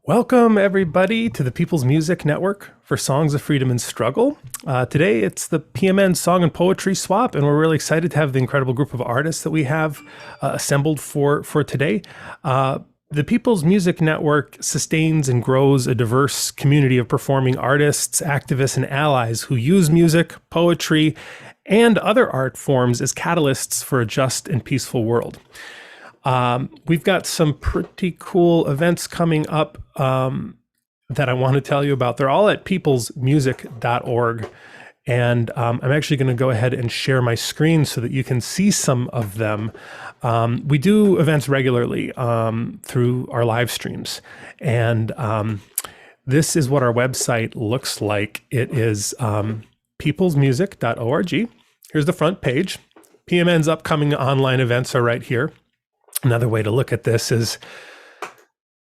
Welcome, everybody, to the People's Music Network for Songs of Freedom and Struggle. Today, it's the PMN Song and Poetry Swap, and we're really excited to have the incredible group of artists that we have assembled for today. The People's Music Network sustains and grows a diverse community of performing artists, activists, and allies who use music, poetry, and other art forms as catalysts for a just and peaceful world. We've got some pretty cool events coming up that I want to tell you about. They're all at peoplesmusic.org. And I'm actually going to go ahead and share my screen so that you can see some of them. We do events regularly through our live streams. And this is what our website looks like. It is peoplesmusic.org. Here's the front page. PMN's upcoming online events are right here. Another way to look at this is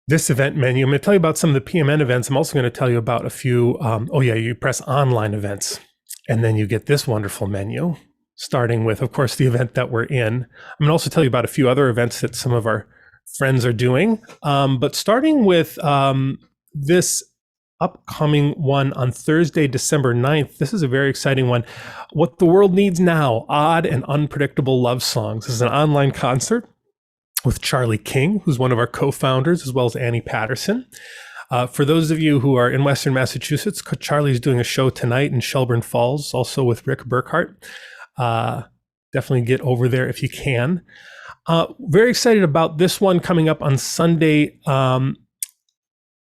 this event menu. I'm going to tell you about some of the PMN events. I'm also going to tell you about a few, you press online events, and then you get this wonderful menu, starting with, of course, the event that we're in. I'm going to also tell you about a few other events that some of our friends are doing, but starting with this upcoming one on Thursday, December 9th. This is a very exciting one. What the World Needs Now, Odd and Unpredictable Love Songs. This is an online concert with Charlie King, who's one of our co-founders, as well as Annie Patterson. For those of you who are in Western Massachusetts, Charlie's doing a show tonight in Shelburne Falls, also with Rick Burkhart. Definitely get over there if you can. Very excited about this one coming up on Sunday,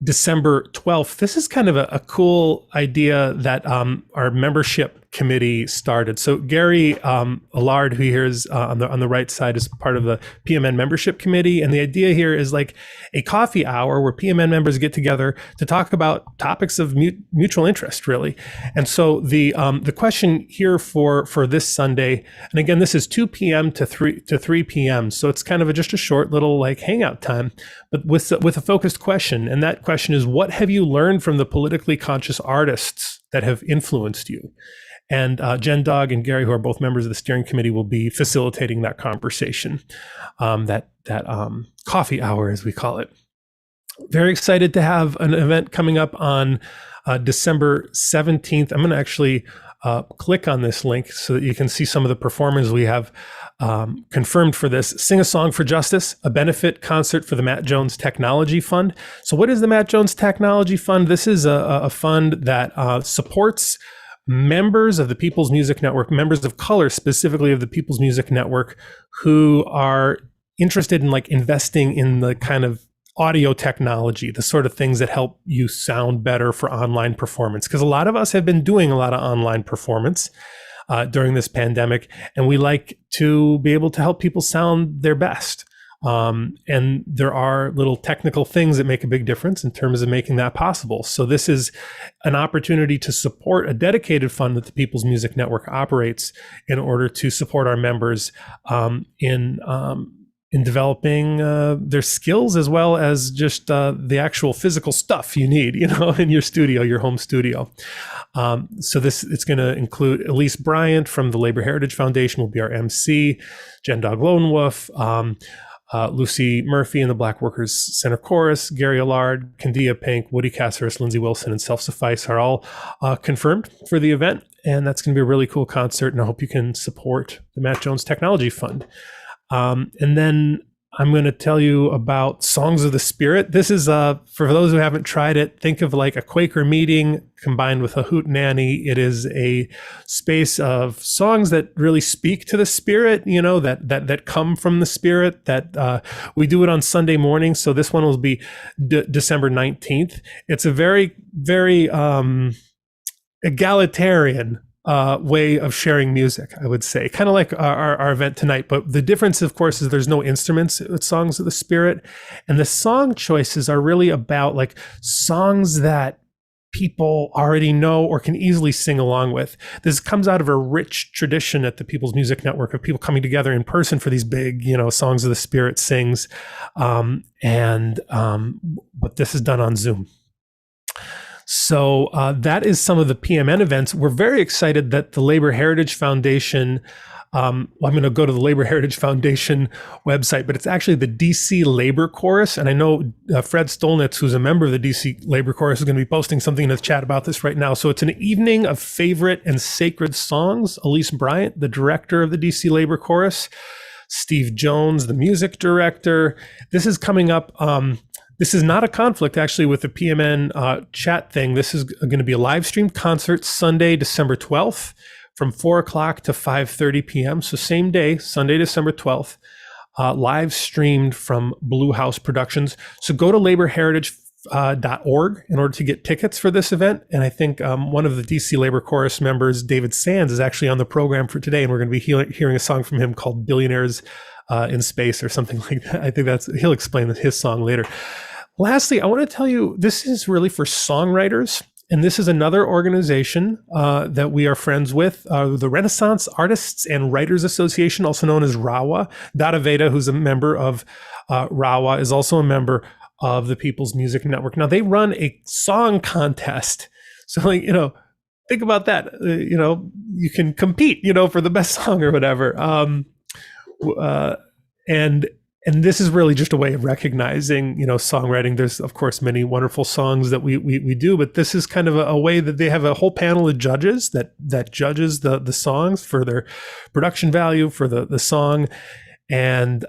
December 12th. This is kind of a cool idea that our membership committee started. So Gary Allard, who here is on the right side, is part of the PMN membership committee. And the idea here is like a coffee hour where PMN members get together to talk about topics of mutual interest, really. And so the question here for this Sunday, and again, this is 2 p.m. to 3 p.m. So it's kind of just a short little like hangout time, but with a focused question. And that question is, what have you learned from the politically conscious artists that have influenced you? And Jen Dog and Gary, who are both members of the steering committee, will be facilitating that conversation, that coffee hour, as we call it. Very excited to have an event coming up on December 17th. I'm going to actually click on this link so that you can see some of the performers we have confirmed for this. Sing a Song for Justice, a benefit concert for the Matt Jones Technology Fund. So what is the Matt Jones Technology Fund? This is a fund that supports members of the People's Music Network, members of color specifically of the People's Music Network, who are interested in like investing in the kind of audio technology, the sort of things that help you sound better for online performance. Because a lot of us have been doing a lot of online performance during this pandemic, and we like to be able to help people sound their best. And there are little technical things that make a big difference in terms of making that possible. So this is an opportunity to support a dedicated fund that the People's Music Network operates in order to support our members in developing their skills, as well as just the actual physical stuff you need, in your studio, your home studio. So it's going to include Elise Bryant from the Labor Heritage Foundation will be our MC, Jen Dog Lone Wolf, Lucy Murphy and the Black Workers Center Chorus, Gary Allard, Candia Pink, Woody Caceres, Lindsay Wilson, and Self Suffice are all confirmed for the event. And that's going to be a really cool concert. And I hope you can support the Matt Jones Technology Fund. And then I'm going to tell you about Songs of the Spirit. This is, for those who haven't tried it, think of like a Quaker meeting combined with a hootenanny. It is a space of songs that really speak to the Spirit, that come from the Spirit, that we do it on Sunday morning. So this one will be December 19th. It's a very, very egalitarian way of sharing music, I would say, kind of like our event tonight. But the difference, of course, is there's no instruments with Songs of the Spirit. And the song choices are really about like songs that people already know or can easily sing along with. This comes out of a rich tradition at the People's Music Network of people coming together in person for these big, Songs of the Spirit sings. But this is done on Zoom. So that is some of the PMN events. We're very excited that the Labor Heritage Foundation I'm going to go to the Labor Heritage Foundation website, but it's actually the DC Labor Chorus. And I know Fred Stolnitz, who's a member of the DC Labor Chorus, is going to be posting something in the chat about this right now. So it's an evening of favorite and sacred songs. Elise Bryant, the director of the DC Labor Chorus, Steve Jones, the music director. This is coming up. This is not a conflict, actually, with the PMN chat thing. This is going to be a live stream concert Sunday, December 12th from 4 o'clock to 5:30 p.m. So same day, Sunday, December 12th, live streamed from Blue House Productions. So go to laborheritage.org in order to get tickets for this event. And I think one of the DC Labor Chorus members, David Sands, is actually on the program for today. And we're going to be hearing a song from him called Billionaires in Space or something like that. I think he'll explain his song later. Lastly, I want to tell you, this is really for songwriters. And this is another organization that we are friends with, the Renaissance Artists and Writers Association, also known as RAWA. Dada Veda, who's a member of RAWA, is also a member of the People's Music Network. Now, they run a song contest. So, think about that. You can compete, for the best song or whatever. And this is really just a way of recognizing, songwriting. There's, of course, many wonderful songs that we do, but this is kind of a way that they have a whole panel of judges that judges the songs for their production value, for the song, and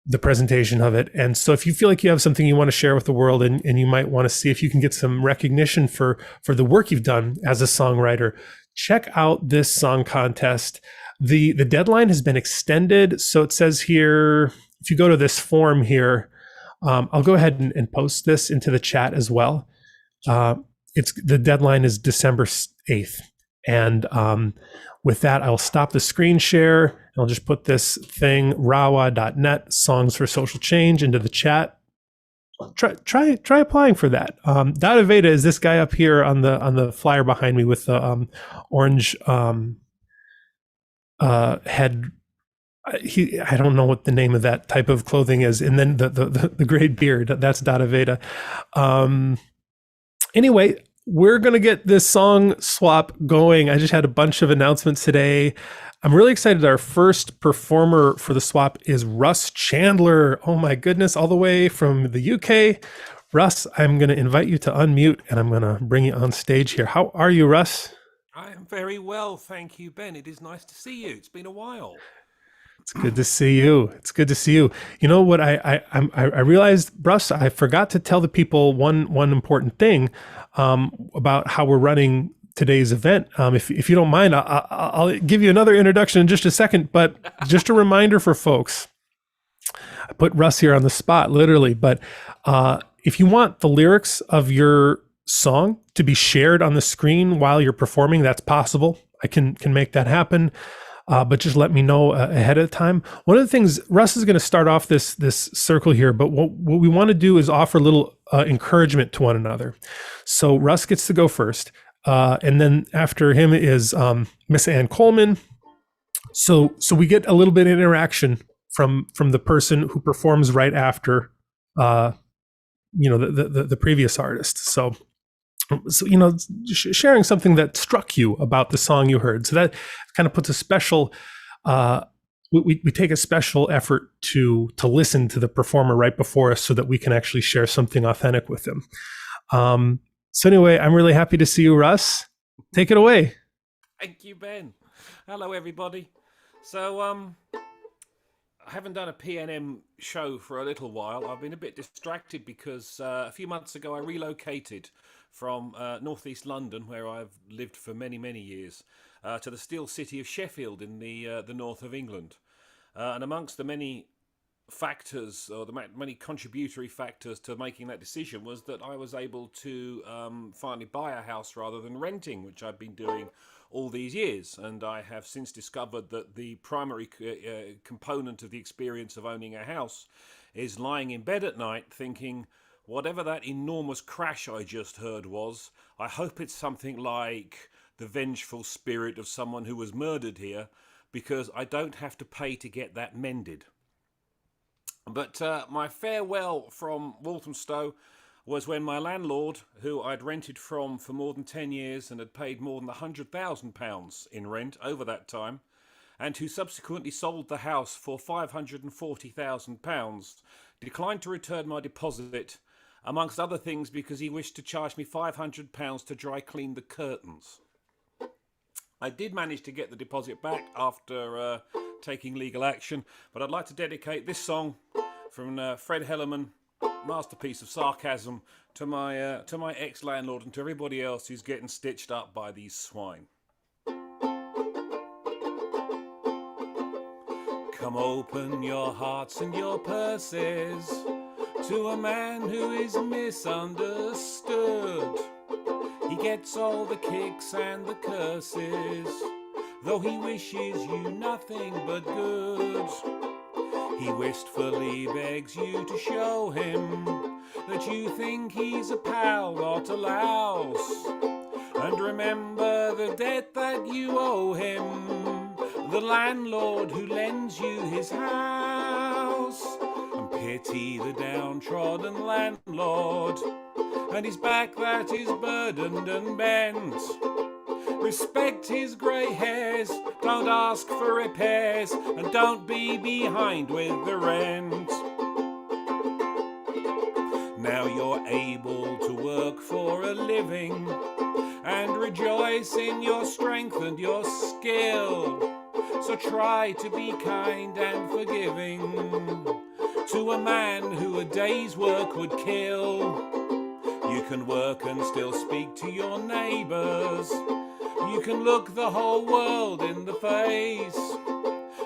the presentation of it. And so if you feel like you have something you want to share with the world and you might want to see if you can get some recognition for the work you've done as a songwriter, check out this song contest. The deadline has been extended. So it says here, if you go to this form here, I'll go ahead and post this into the chat as well. The deadline is December 8th. And with that, I'll stop the screen share. And I'll just put this thing, rawa.net, Songs for Social Change, into the chat. Try applying for that. Dada Veda is this guy up here on the flyer behind me with the orange head. I don't know what the name of that type of clothing is, and then the gray beard, that's Dada Veda. Anyway, we're gonna get this song swap going. I just had a bunch of announcements today. I'm really excited. Our first performer for the swap is Russ Chandler. Oh my goodness, all the way from the UK. Russ, I'm gonna invite you to unmute and I'm gonna bring you on stage here. How are you, Russ? I am very well, thank you, Ben. It is nice to see you. It's been a while. It's good to see you. It's good to see you. You know what? I realized, Russ, I forgot to tell the people one important thing about how we're running today's event. If you don't mind, I'll give you another introduction in just a second. But just a reminder for folks, I put Russ here on the spot, literally. But if you want the lyrics of your song to be shared on the screen while you're performing, that's possible. I can make that happen. But just let me know ahead of time. One of the things, Russ is going to start off this circle here, but what we want to do is offer a little encouragement to one another. So Russ gets to go first. And then after him is Miss Ann Coleman. So we get a little bit of interaction from the person who performs right after the previous artist. So sharing something that struck you about the song you heard. So that kind of puts a special, we take a special effort to listen to the performer right before us so that we can actually share something authentic with them. So anyway, I'm really happy to see you, Russ. Take it away. Thank you, Ben. Hello, everybody. So, I haven't done a PNM show for a little while. I've been a bit distracted because a few months ago I relocated from northeast London, where I've lived for many, many years, to the steel city of Sheffield in the north of England. And amongst the many factors, or the many contributory factors to making that decision, was that I was able to finally buy a house rather than renting, which I've been doing all these years. And I have since discovered that the primary component of the experience of owning a house is lying in bed at night thinking, whatever that enormous crash I just heard was, I hope it's something like the vengeful spirit of someone who was murdered here, because I don't have to pay to get that mended. But my farewell from Walthamstow was when my landlord, who I'd rented from for more than 10 years and had paid more than £100,000 in rent over that time, and who subsequently sold the house for £540,000, declined to return my deposit, amongst other things because he wished to charge me £500 to dry clean the curtains. I did manage to get the deposit back after taking legal action, but I'd like to dedicate this song from Fred Hellerman, masterpiece of sarcasm, to my ex-landlord and to everybody else who's getting stitched up by these swine. Come open your hearts and your purses to a man who is misunderstood. He gets all the kicks and the curses, though he wishes you nothing but good. He wistfully begs you to show him that you think he's a pal, not a louse. And remember the debt that you owe him, the landlord who lends you his house. And pity the downtrodden landlord and his back that is burdened and bent. Respect his grey hairs, don't ask for repairs, and don't be behind with the rent. Now you're able to work for a living and rejoice in your strength and your skill. So try to be kind and forgiving to a man who a day's work would kill. You can work and still speak to your neighbours. You can look the whole world in the face.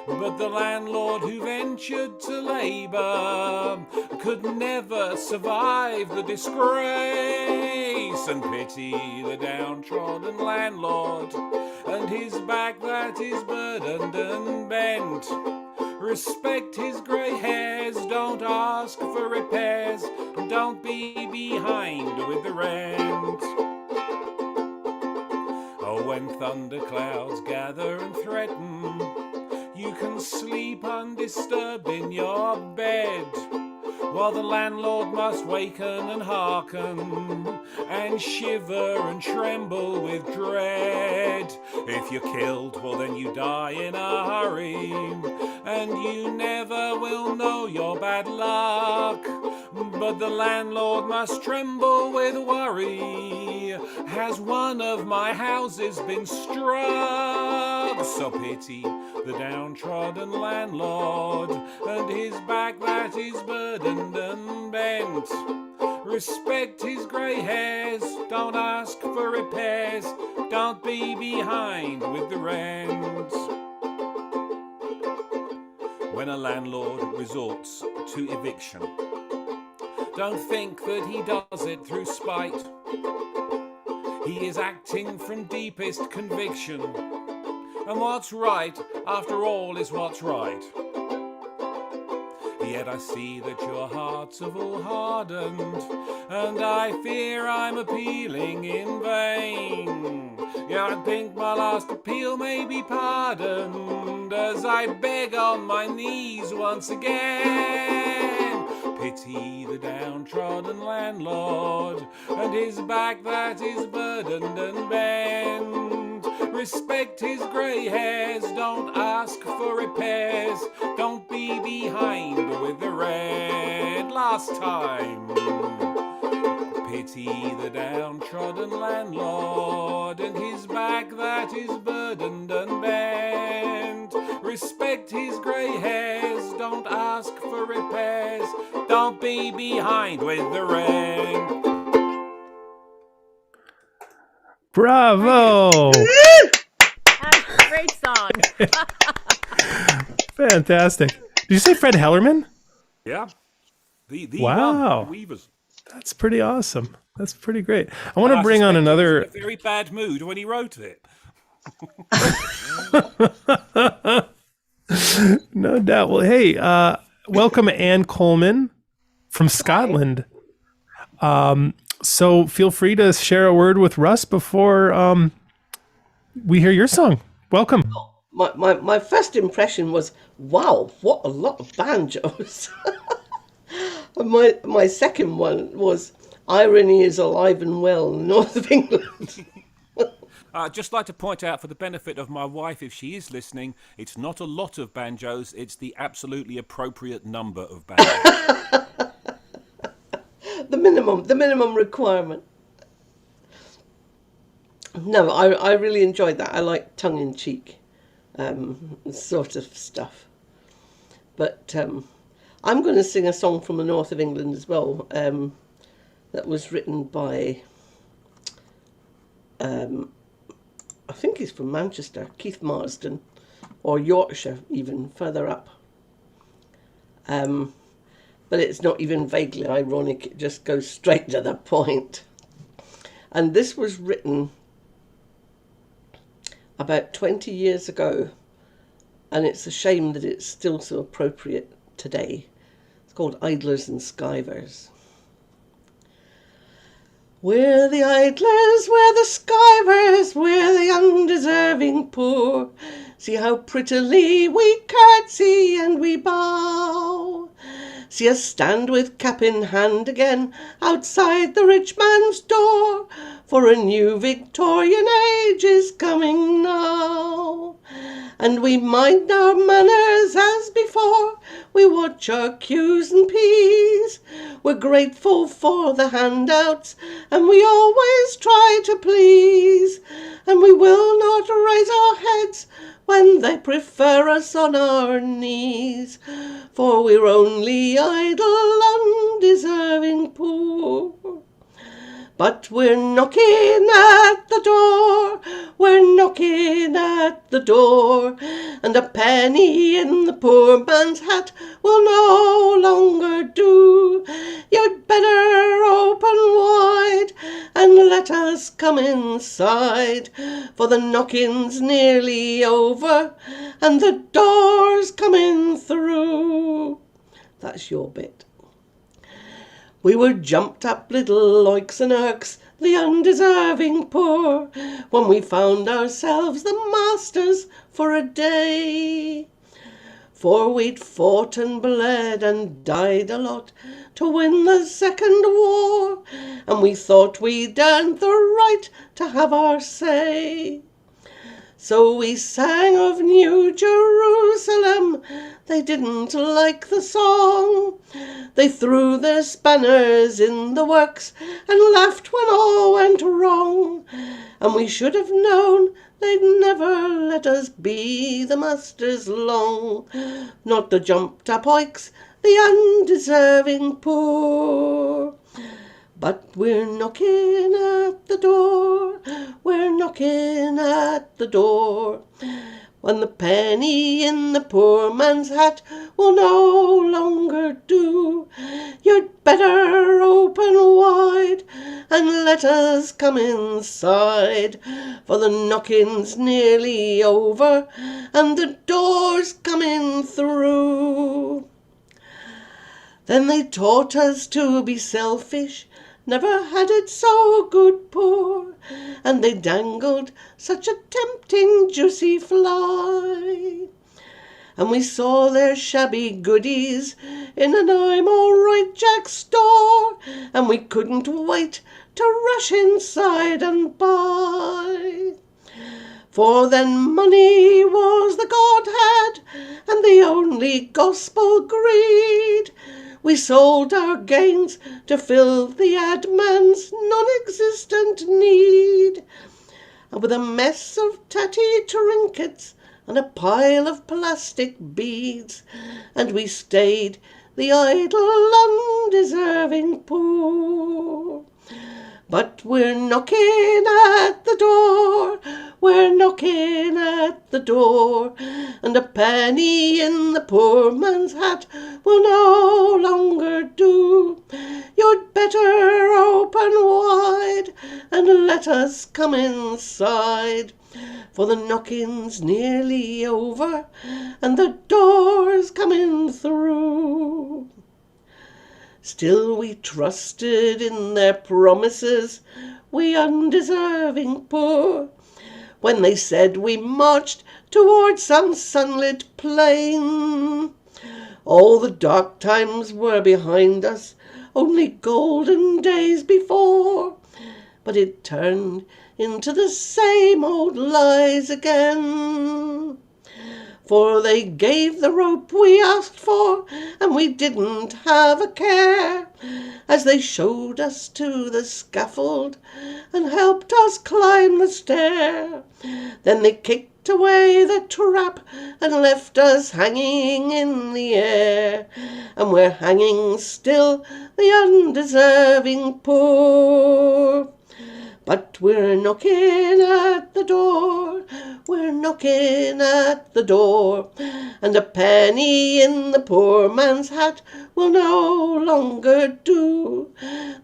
But the landlord who ventured to labour could never survive the disgrace. And pity the downtrodden landlord and his back that is burdened and bent. Respect his grey hairs, don't ask for repairs, and don't be behind with the rent. Oh, when thunderclouds gather and threaten, you can sleep undisturbed in your bed, while the landlord must waken and hearken and shiver and tremble with dread. If you're killed, well then you die in a hurry, and you never will know your bad luck. But the landlord must tremble with worry. Has one of my houses been struck? So pity the downtrodden landlord and his back that is burdened and bent. Respect his grey hairs, don't ask for repairs, don't be behind with the rent. When a landlord resorts to eviction, don't think that he does it through spite. He is acting from deepest conviction, and what's right, after all, is what's right. Yet I see that your hearts have all hardened, and I fear I'm appealing in vain. Yeah, I think my last appeal may be pardoned, as I beg on my knees once again. Pity the downtrodden landlord and his back that is burdened and bent. Respect his grey hairs, don't ask for repairs, don't be behind with the red. Last time. Pity the downtrodden landlord and his back that is burdened and bent. Respect his grey hairs, don't ask for repairs, don't be behind with the red. Bravo! That's a great song. Fantastic. Did you say Fred Hellerman? Yeah. The Wow. one, Weavers. That's pretty awesome. That's pretty great. I want to bring on another. He was in a very bad mood when he wrote it. No doubt. Well, hey, welcome Anne Coleman from Scotland. So feel free to share a word with Russ before we hear your song. Welcome. My first impression was, wow, what a lot of banjos. My second one was, irony is alive and well in the north of England. I'd just like to point out, for the benefit of my wife, if she is listening, it's not a lot of banjos, it's the absolutely appropriate number of banjos. The minimum requirement. No, I really enjoyed that. I like tongue-in-cheek sort of stuff. But I'm going to sing a song from the north of England as well, that was written by, I think he's from Manchester, Keith Marsden, or Yorkshire even, further up. But it's not even vaguely ironic, it just goes straight to the point. And this was written about 20 years ago, and it's a shame that it's still so appropriate today. It's called Idlers and Skivers. We're the idlers, we're the skivers, we're the undeserving poor. See how prettily we curtsy and we bow. See us stand with cap in hand again outside the rich man's door, for a new Victorian age is coming now. And we mind our manners as before, we watch our Q's and P's. We're grateful for the handouts, and we always try to please. And we will not raise our heads when they prefer us on our knees, for we're only idle, undeserving poor. But we're knocking at the door, we're knocking at the door, and a penny in the poor man's hat will no longer do. You'd better open wide and let us come inside, for the knocking's nearly over and the door's coming through. That's your bit. We were jumped up little oiks and irks, the undeserving poor, when we found ourselves the masters for a day. For we'd fought and bled and died a lot to win the Second War, and we thought we'd earned the right to have our say. So we sang of New Jerusalem, they didn't like the song. They threw their spanners in the works and laughed when all went wrong. And we should have known they'd never let us be the masters long, not the jumped up oiks, the undeserving poor. But we're knocking at the door, we're knocking at the door, when the penny in the poor man's hat will no longer do. You'd better open wide and let us come inside, for the knocking's nearly over and the door's coming through. Then they taught us to be selfish, never had it so good poor, and they dangled such a tempting juicy fly. And we saw their shabby goodies in an I'm all right Jack store, and we couldn't wait to rush inside and buy. For then money was the Godhead and the only gospel greed. We sold our gains to fill the ad man's non-existent need, and with a mess of tatty trinkets and a pile of plastic beads, and we stayed the idle, undeserving poor. But we're knocking at the door, we're knocking at the door, and a penny in the poor man's hat will no longer do. You'd better open wide and let us come inside, for the knocking's nearly over and the door's coming through. Still we trusted in their promises, we undeserving poor, when they said we marched towards some sunlit plain. All the dark times were behind us, only golden days before. but it turned into the same old lies again. For they gave the rope we asked for, and we didn't have a care, as they showed us to the scaffold and helped us climb the stair. Then they kicked away the trap and left us hanging in the air, and we're hanging still, the undeserving poor. But we're knocking at the door, we're knocking at the door, and a penny in the poor man's hat will no longer do.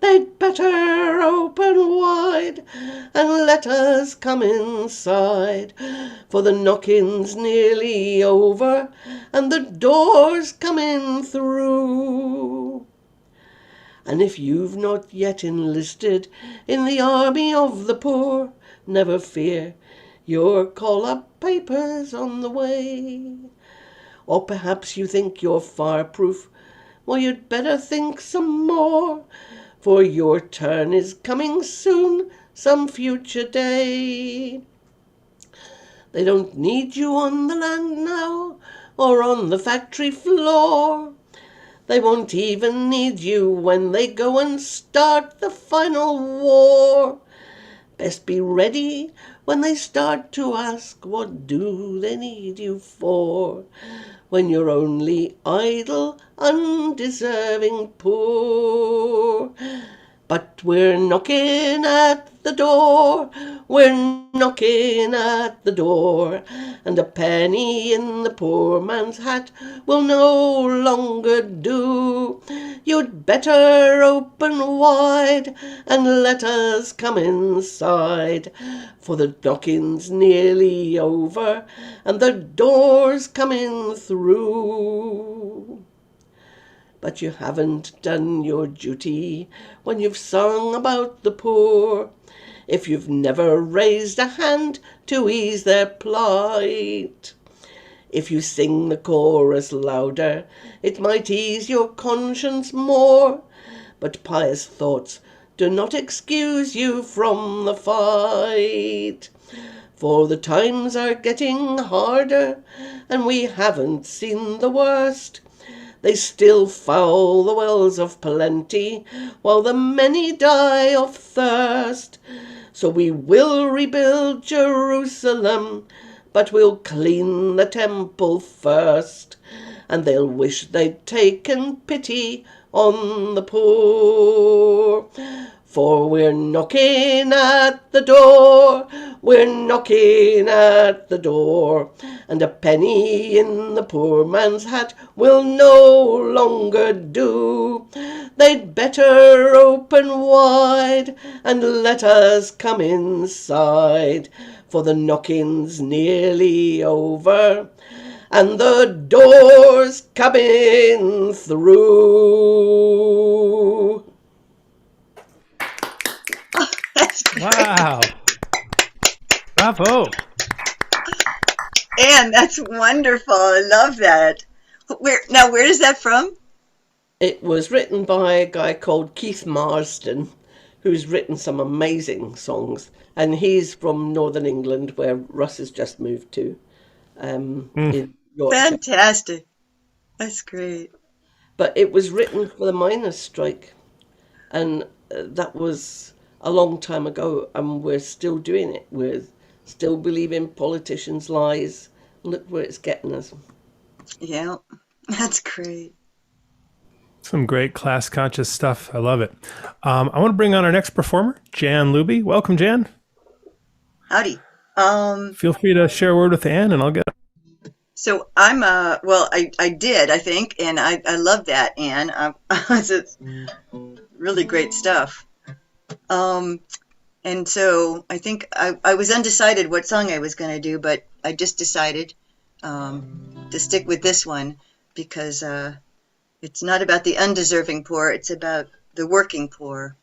They'd better open wide and let us come inside, for the knocking's nearly over and the door's coming through. And if you've not yet enlisted in the army of the poor, never fear, your call-up paper's on the way. Or perhaps you think you're fireproof. Well, you'd better think some more, for your turn is coming soon, some future day. They don't need you on the land now, or on the factory floor. They won't even need you when they go and start the final war. Best be ready when they start to ask, what do they need you for? When you're only idle, undeserving poor. But we're knocking at the door, we're knocking at the door, and a penny in the poor man's hat will no longer do. You'd better open wide and let us come inside, for the knocking's nearly over and the door's coming through. But you haven't done your duty when you've sung about the poor, if you've never raised a hand to ease their plight. If you sing the chorus louder, it might ease your conscience more, but pious thoughts do not excuse you from the fight. For the times are getting harder, and we haven't seen the worst. They still foul the wells of plenty, while the many die of thirst. So we will rebuild Jerusalem, but we'll clean the temple first. And they'll wish they'd taken pity on the poor. For we're knocking at the door, we're knocking at the door, and a penny in the poor man's hat will no longer do. They'd better open wide and let us come inside, for the knocking's nearly over and the door's coming through. Wow. Bravo. Anne, that's wonderful. I love that. Where is that from? It was written by a guy called Keith Marsden, who's written some amazing songs. And he's from Northern England, where Russ has just moved to. In Yorkshire. Fantastic. That's great. But it was written for the miners' strike. And that was a long time ago, and we're still doing it. We're still believing politicians' lies. Look where it's getting us. Yeah, that's great. Some great class-conscious stuff. I love it. I want to bring on our next performer, Jan Luby. Welcome, Jan. Howdy. Feel free to share a word with Anne, and I'll get. So I'm I did, I think, and I love that, Anne. It's really great stuff. And so I think I was undecided what song I was going to do, but I just decided to stick with this one because it's not about the undeserving poor, it's about the working poor.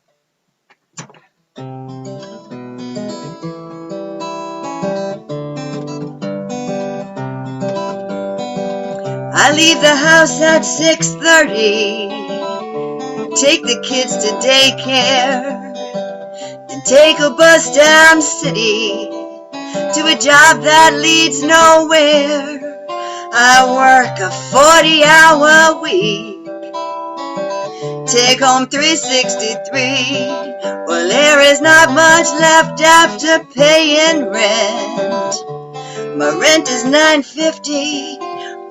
I leave the house at 6:30, take the kids to daycare. take a bus down the city to a job that leads nowhere. I work a 40-hour week, take home $363. Well, there is not much left after paying rent. My rent is $9.50.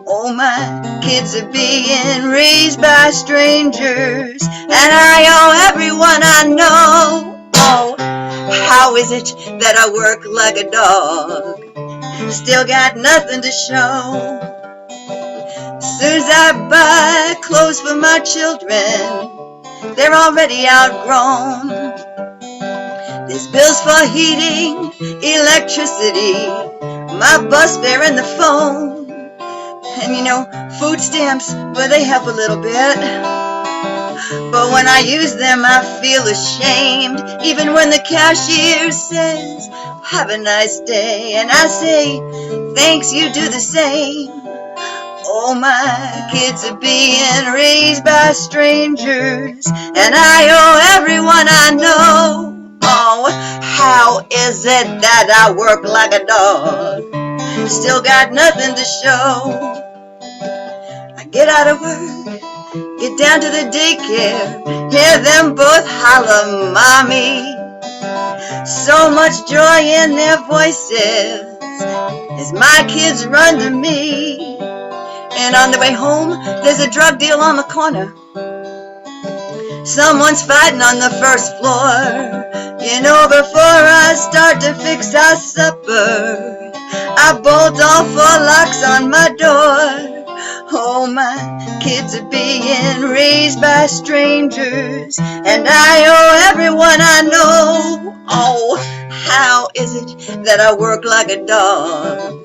Oh, my kids are being raised by strangers, and I owe everyone I know. Oh, how is it that I work like a dog? Still got nothing to show. Soon as I buy clothes for my children, they're already outgrown. There's bills for heating, electricity, my bus fare and the phone. And you know, food stamps, well, they help a little bit. But when I use them, I feel ashamed. Even when the cashier says, have a nice day, and I say, thanks, you do the same. Oh, my kids are being raised by strangers, and I owe everyone I know. Oh, how is it that I work like a dog? Still got nothing to show. I get out of work, get down to the daycare, hear them both holler, mommy. So much joy in their voices as my kids run to me. And on the way home, there's a drug deal on the corner. Someone's fighting on the first floor. You know, before I start to fix our supper, I bolt all 4 locks on my door. Oh, my kids are being raised by strangers, and I owe everyone I know. Oh, how is it that I work like a dog?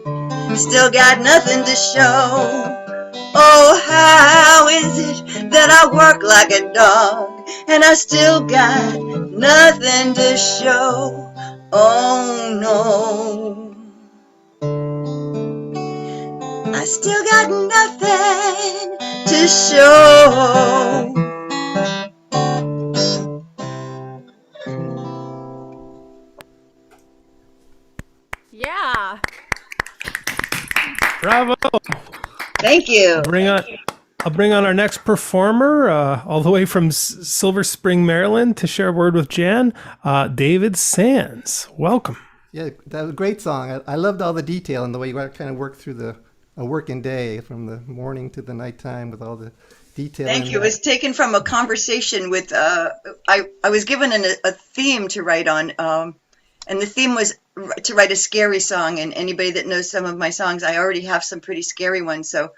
Still got nothing to show. Oh, how is it that I work like a dog, and I still got nothing to show? Oh, no. I still got nothing to show. Yeah. Bravo. Thank you. I'll bring on our next performer, all the way from Silver Spring, Maryland, to share a word with Jan, David Sands. Welcome. Yeah, that was a great song. I loved all the detail and the way you kind of work through a working day from the morning to the nighttime with all the detail. Thank you. It was taken from a conversation with, I was given a theme to write on, and the theme was to write a scary song. And anybody that knows some of my songs, I already have some pretty scary ones. So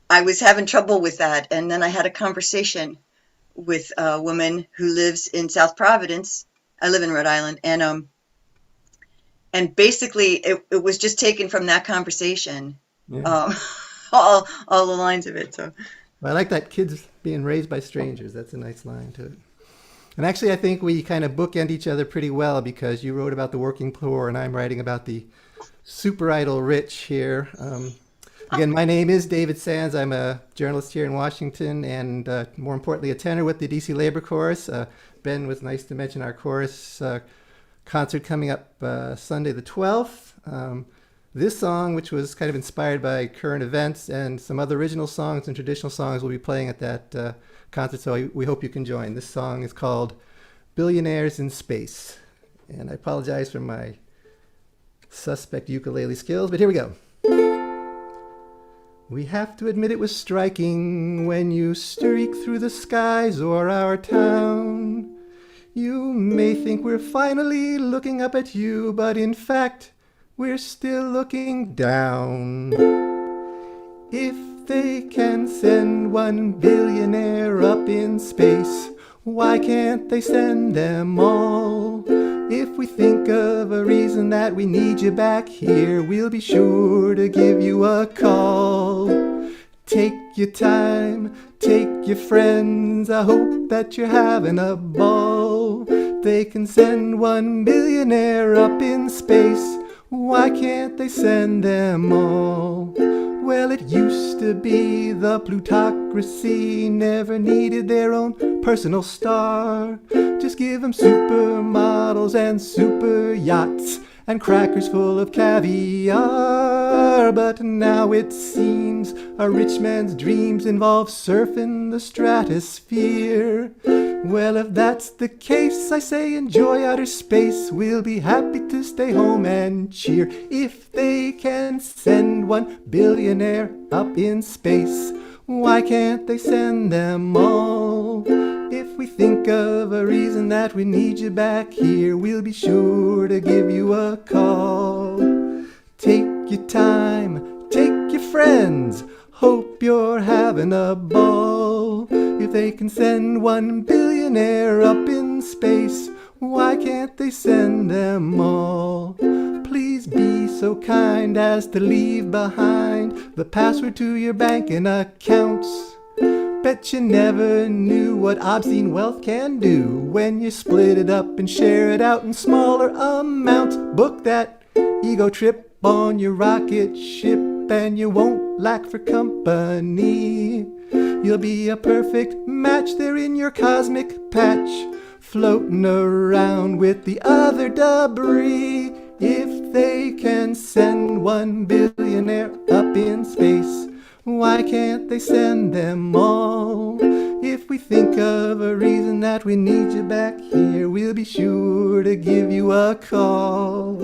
I was having trouble with that. And then I had a conversation with a woman who lives in South Providence. I live in Rhode Island. And basically it was just taken from that conversation. Yeah. All the lines of it. So I like that, kids being raised by strangers. That's a nice line to it. And actually, I think we kind of bookend each other pretty well, because you wrote about the working poor and I'm writing about the super idle rich here. Again, my name is David Sands. I'm a journalist here in Washington, and more importantly, a tenor with the DC Labor Chorus. Ben was nice to mention our chorus concert coming up Sunday the 12th. This song, which was kind of inspired by current events, and some other original songs and traditional songs, will be playing at that concert, so we hope you can join. This song is called Billionaires in Space. And I apologize for my suspect ukulele skills, but here we go. We have to admit it was striking when you streak through the skies o'er our town. You may think we're finally looking up at you, but in fact, we're still looking down. If they can send 1 billionaire up in space, why can't they send them all? If we think of a reason that we need you back here, we'll be sure to give you a call. Take your time, take your friends, I hope that you're having a ball. They can send 1 billionaire up in space, why can't they send them all? Well, it used to be the plutocracy never needed their own personal star. Just give them supermodels and super yachts and crackers full of caviar. But now it seems a rich man's dreams involve surfing the stratosphere. Well, if that's the case, I say enjoy outer space. We'll be happy to stay home and cheer if they can send 1 billionaire up in space. Why can't they send them all? If we think of a reason that we need you back here, we'll be sure to give you a call. Take your time, take your friends, hope you're having a ball. If they can send 1 billionaire up in space, why can't they send them all? Please be so kind as to leave behind the password to your banking accounts. Bet you never knew what obscene wealth can do when you split it up and share it out in smaller amounts. Book that ego trip on your rocket ship and you won't lack for company. You'll be a perfect match there in your cosmic patch, floating around with the other debris. If they can send 1 billionaire up in space, why can't they send them all? If we think of a reason that we need you back here, we'll be sure to give you a call.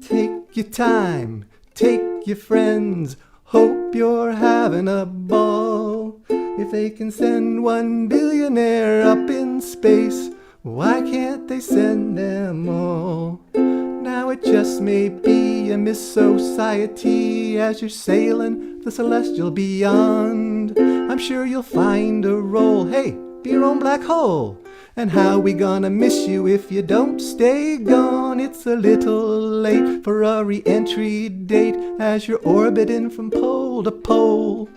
Take your time, take your friends, hope you're having a ball. If they can send 1 billionaire up in space, why can't they send them all? Now it just may be a Miss Society as you're sailing the celestial beyond. I'm sure you'll find a role, hey, be your own black hole. And how we gonna miss you if you don't stay gone? It's a little late for a re-entry date as you're orbiting from pole to pole.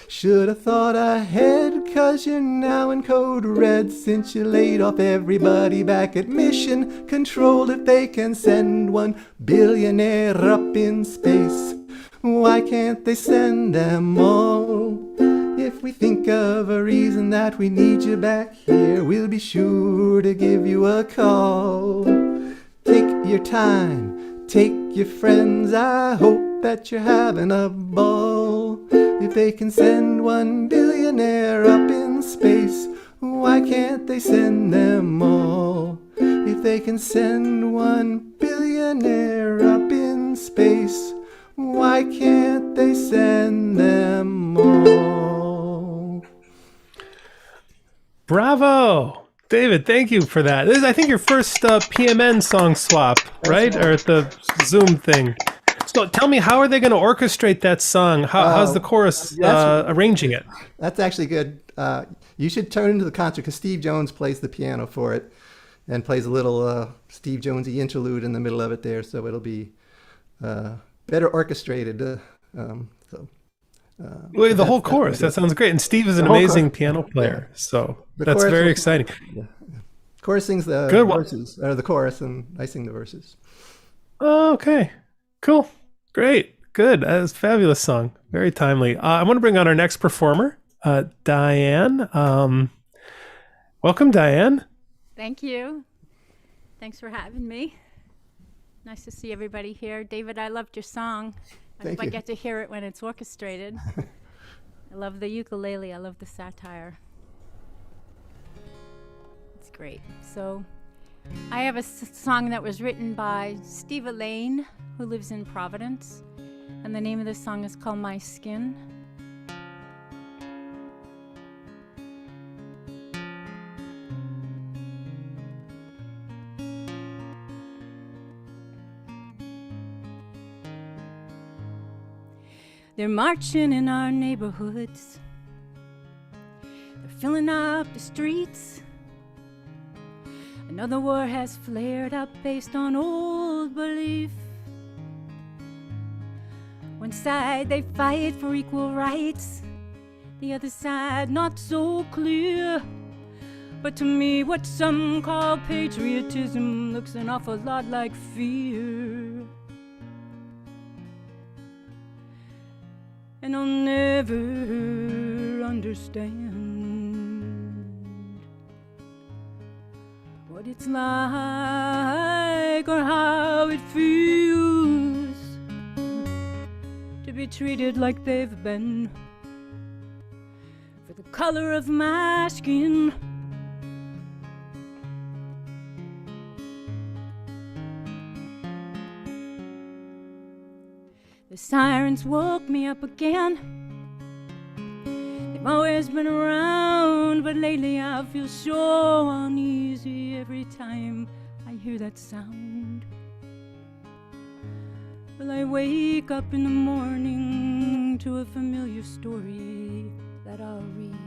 Should've thought ahead, 'cause you're now in code red since you laid off everybody back at Mission Control. If they can send 1 billionaire up in space, why can't they send them all? If we think of a reason that we need you back here, we'll be sure to give you a call. Take your time, take your friends, I hope that you're having a ball. If they can send 1 billionaire up in space, why can't they send them all? If they can send 1 billionaire up in space, why can't they send them all? Bravo! David, thank you for that. This is, I think, your first PMN song swap, right? Or at the Zoom thing. So tell me, how are they going to orchestrate that song? How's the chorus arranging it? That's actually good. You should turn into the concert because Steve Jones plays the piano for it and plays a little Steve Jonesy interlude in the middle of it there. So it'll be better orchestrated. Well, the whole chorus, that sounds great. And Steve is an amazing piano player. Yeah. So that's very exciting. Yeah. Chorus sings the verses, or the chorus, and I sing the verses. Oh, okay. Cool. Great. Good. That's a fabulous song. Very timely. I want to bring on our next performer, Diane. Welcome, Diane. Thank you. Thanks for having me. Nice to see everybody here. David, I loved your song. I hope I get to hear it when it's orchestrated. I love the ukulele. I love the satire. It's great. So I have a song that was written by Steve Elaine, who lives in Providence. And the name of the song is called My Skin. They're marching in our neighborhoods. They're filling up the streets. Another war has flared up based on old belief. One side they fight for equal rights, the other side not so clear. But to me what some call patriotism looks an awful lot like fear. and I'll never understand what it's like or how it feels to be treated like they've been for the color of my skin. The sirens woke me up again. They've always been around, but lately I feel so uneasy every time I hear that sound. Well, I wake up in the morning to a familiar story that I'll read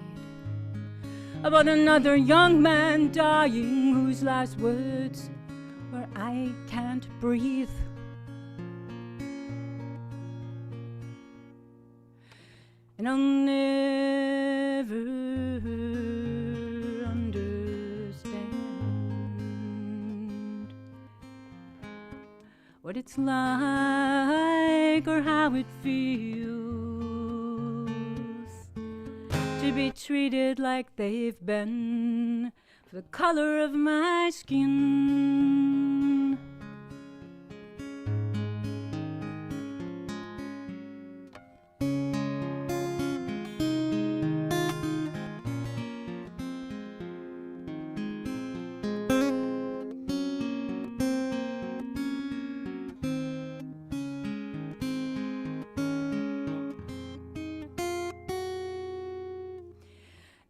about another young man dying whose last words were, "I can't breathe." And I'll never understand what it's like or how it feels to be treated like they've been for the color of my skin.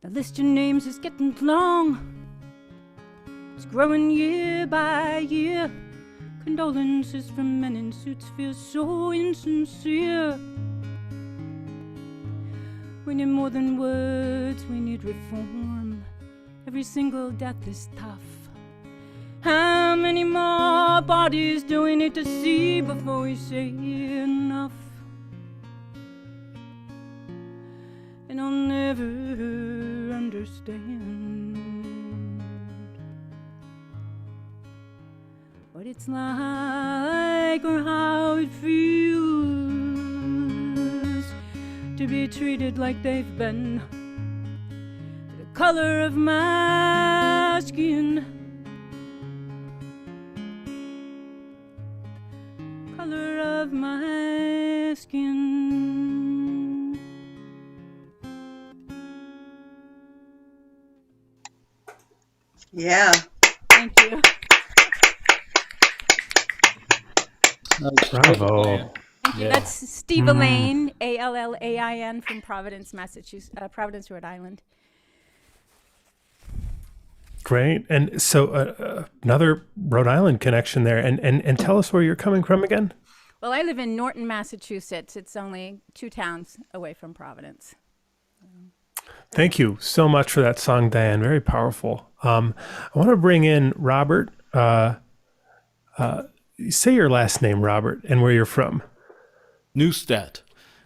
The list of names is getting long. It's growing year by year. Condolences from men in suits feel so insincere. We need more than words, we need reform. Every single death is tough. How many more bodies do we need to see before we say enough? And I'll never understand what it's like or how it feels to be treated like they've been for the color of my skin. Color of my skin. Yeah. Thank you. Bravo. Thank you. That's Steve Allain, Allain from Providence, Massachusetts, Providence, Rhode Island. Great. And so another Rhode Island connection there. And tell us where you're coming from again. Well, I live in Norton, Massachusetts. It's only 2 towns away from Providence. Thank you so much for that song, Diane. Very powerful. I want to bring in Robert. Say your last name, Robert, and where you're from. Neustadt,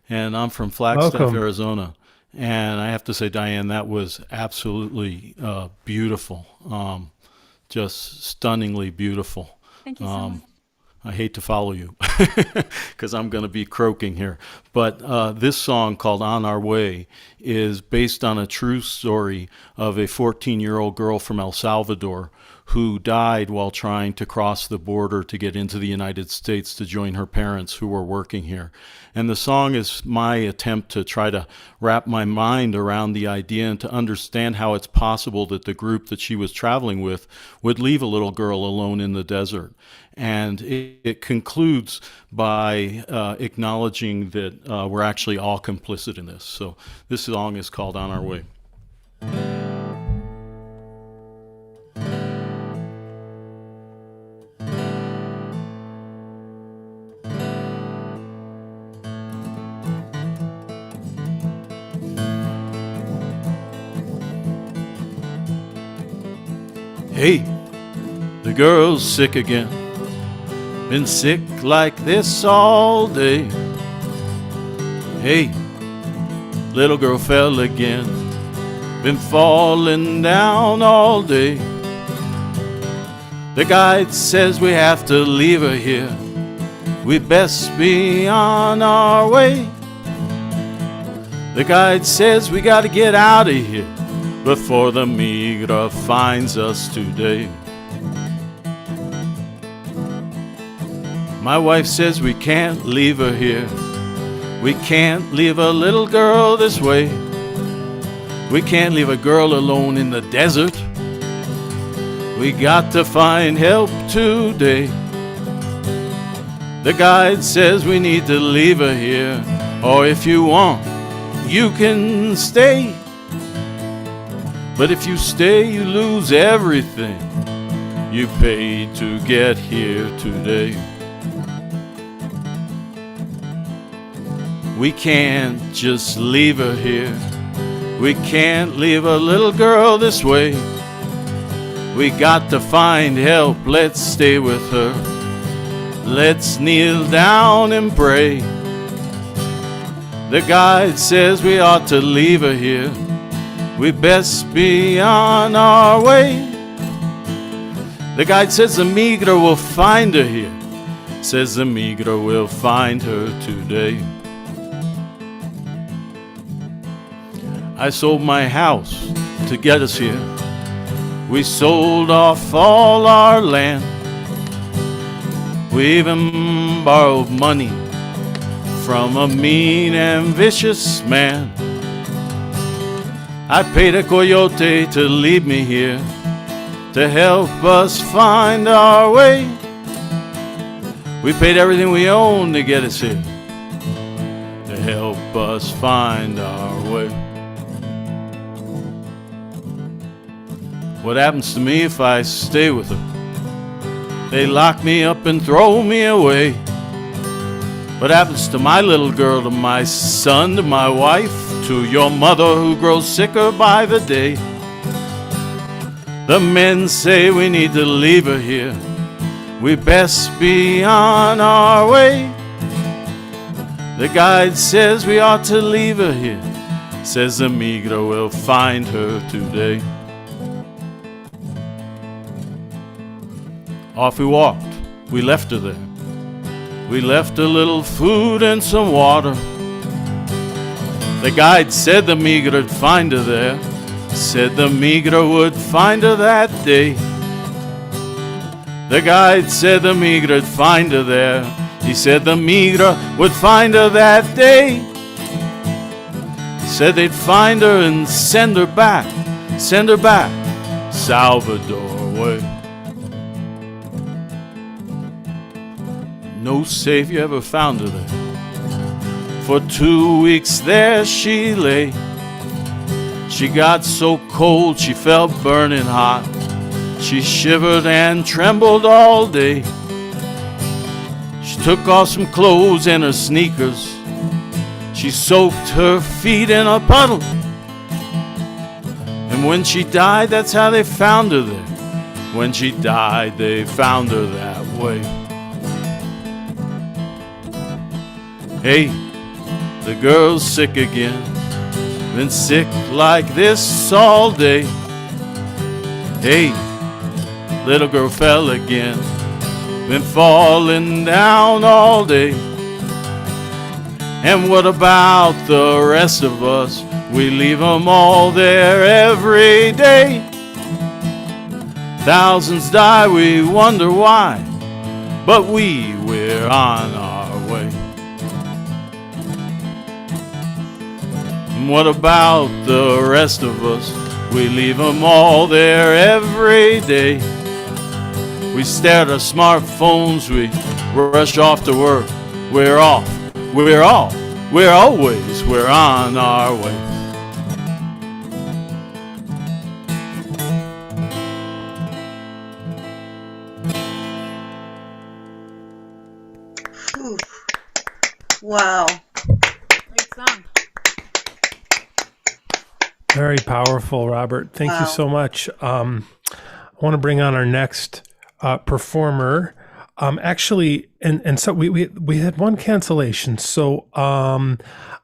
and I'm from Flagstaff, Welcome. Arizona. And I have to say, Diane, that was absolutely beautiful, just stunningly beautiful. Thank you so much. I hate to follow you because I'm going to be croaking here. But this song called On Our Way is based on a true story of a 14-year-old girl from El Salvador who died while trying to cross the border to get into the United States to join her parents who were working here. And the song is my attempt to try to wrap my mind around the idea and to understand how it's possible that the group that she was traveling with would leave a little girl alone in the desert. And it concludes by acknowledging that we're actually all complicit in this. So this song is called On Our Way. Hey, the girl's sick again. Been sick like this all day. Hey, little girl fell again. Been falling down all day. The guide says we have to leave her here. We best be on our way. The guide says we gotta get out of here before the migra finds us today. My wife says we can't leave her here. We can't leave a little girl this way. We can't leave a girl alone in the desert. We got to find help today. The guide says we need to leave her here, or if you want, you can stay. But if you stay, you lose everything you paid to get here today. We can't just leave her here. We can't leave a little girl this way. We got to find help, let's stay with her. Let's kneel down and pray. The guide says we ought to leave her here. We best be on our way. The guide says the migra will find her here. Says the migra will find her today. I sold my house to get us here. We sold off all our land. We even borrowed money from a mean and vicious man. I paid a coyote to lead me here, to help us find our way. We paid everything we owned to get us here, to help us find our way. What happens to me if I stay with her? They lock me up and throw me away. What happens to my little girl, to my son, to my wife, to your mother who grows sicker by the day? The men say we need to leave her here. We best be on our way. The guide says we ought to leave her here. Says the migra will find her today. Off we walked, we left her there. We left a little food and some water. The guide said the migra'd find her there. Said the migra would find her that day. The guide said the migra'd find her there. He said the migra would find her that day. Said they'd find her and send her back, Salvador way. No savior ever found her there. For 2 weeks there she lay. She got so cold she felt burning hot. She shivered and trembled all day. She took off some clothes and her sneakers. She soaked her feet in a puddle. And when she died, that's how they found her there. When she died, they found her that way. Hey, the girl's sick again. Been sick like this all day. Hey, little girl fell again. Been falling down all day. And what about the rest of us? We leave them all there every day. Thousands die, we wonder why. But we're on our way. And what about the rest of us? We leave them all there every day. We stare at our smartphones, we rush off to work. We're off, we're on our way. Ooh. Wow. Great song. Very powerful, Robert. Thank you so much. I want to bring on our next performer. Actually, and so we had one cancellation. So I'm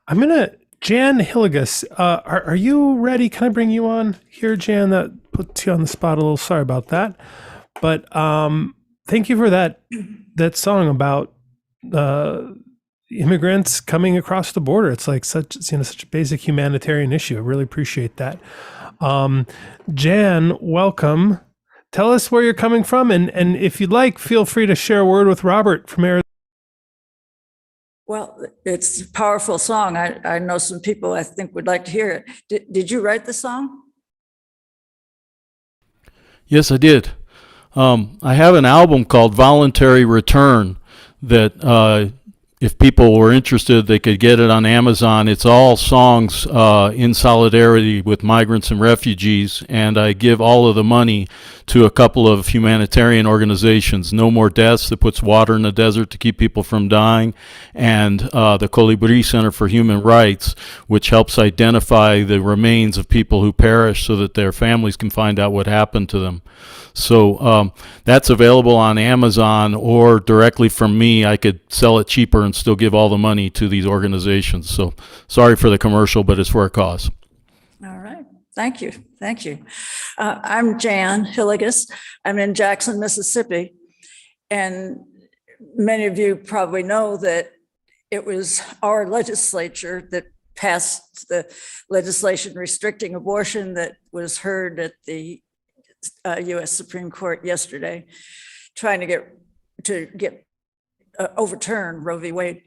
gonna Jan Hillegas. Are you ready? Can I bring you on here, Jan? That puts you on the spot a little. Sorry about that. But thank you for that song about immigrants coming across the border. It's like such a basic humanitarian issue. I really appreciate that. Jan, welcome. Tell us where you're coming from, and if you'd like, feel free to share a word with Robert from Arizona. Well, it's a powerful song. I know some people I think would like to hear it. Did you write the song? Yes, I did. I have an album called Voluntary Return that if people were interested, they could get it on Amazon. It's all songs in solidarity with migrants and refugees, and I give all of the money to a couple of humanitarian organizations, No More Deaths, that puts water in the desert to keep people from dying, and the Colibri Center for Human Rights, which helps identify the remains of people who perish so that their families can find out what happened to them. So that's available on Amazon, or directly from me. I could sell it cheaper and still give all the money to these organizations. So sorry for the commercial, but it's for a cause. All right. Thank you. Thank you. I'm Jan Hillegas. I'm in Jackson, Mississippi. And many of you probably know that it was our legislature that passed the legislation restricting abortion that was heard at the U.S. Supreme Court yesterday, trying to get overturn Roe v. Wade.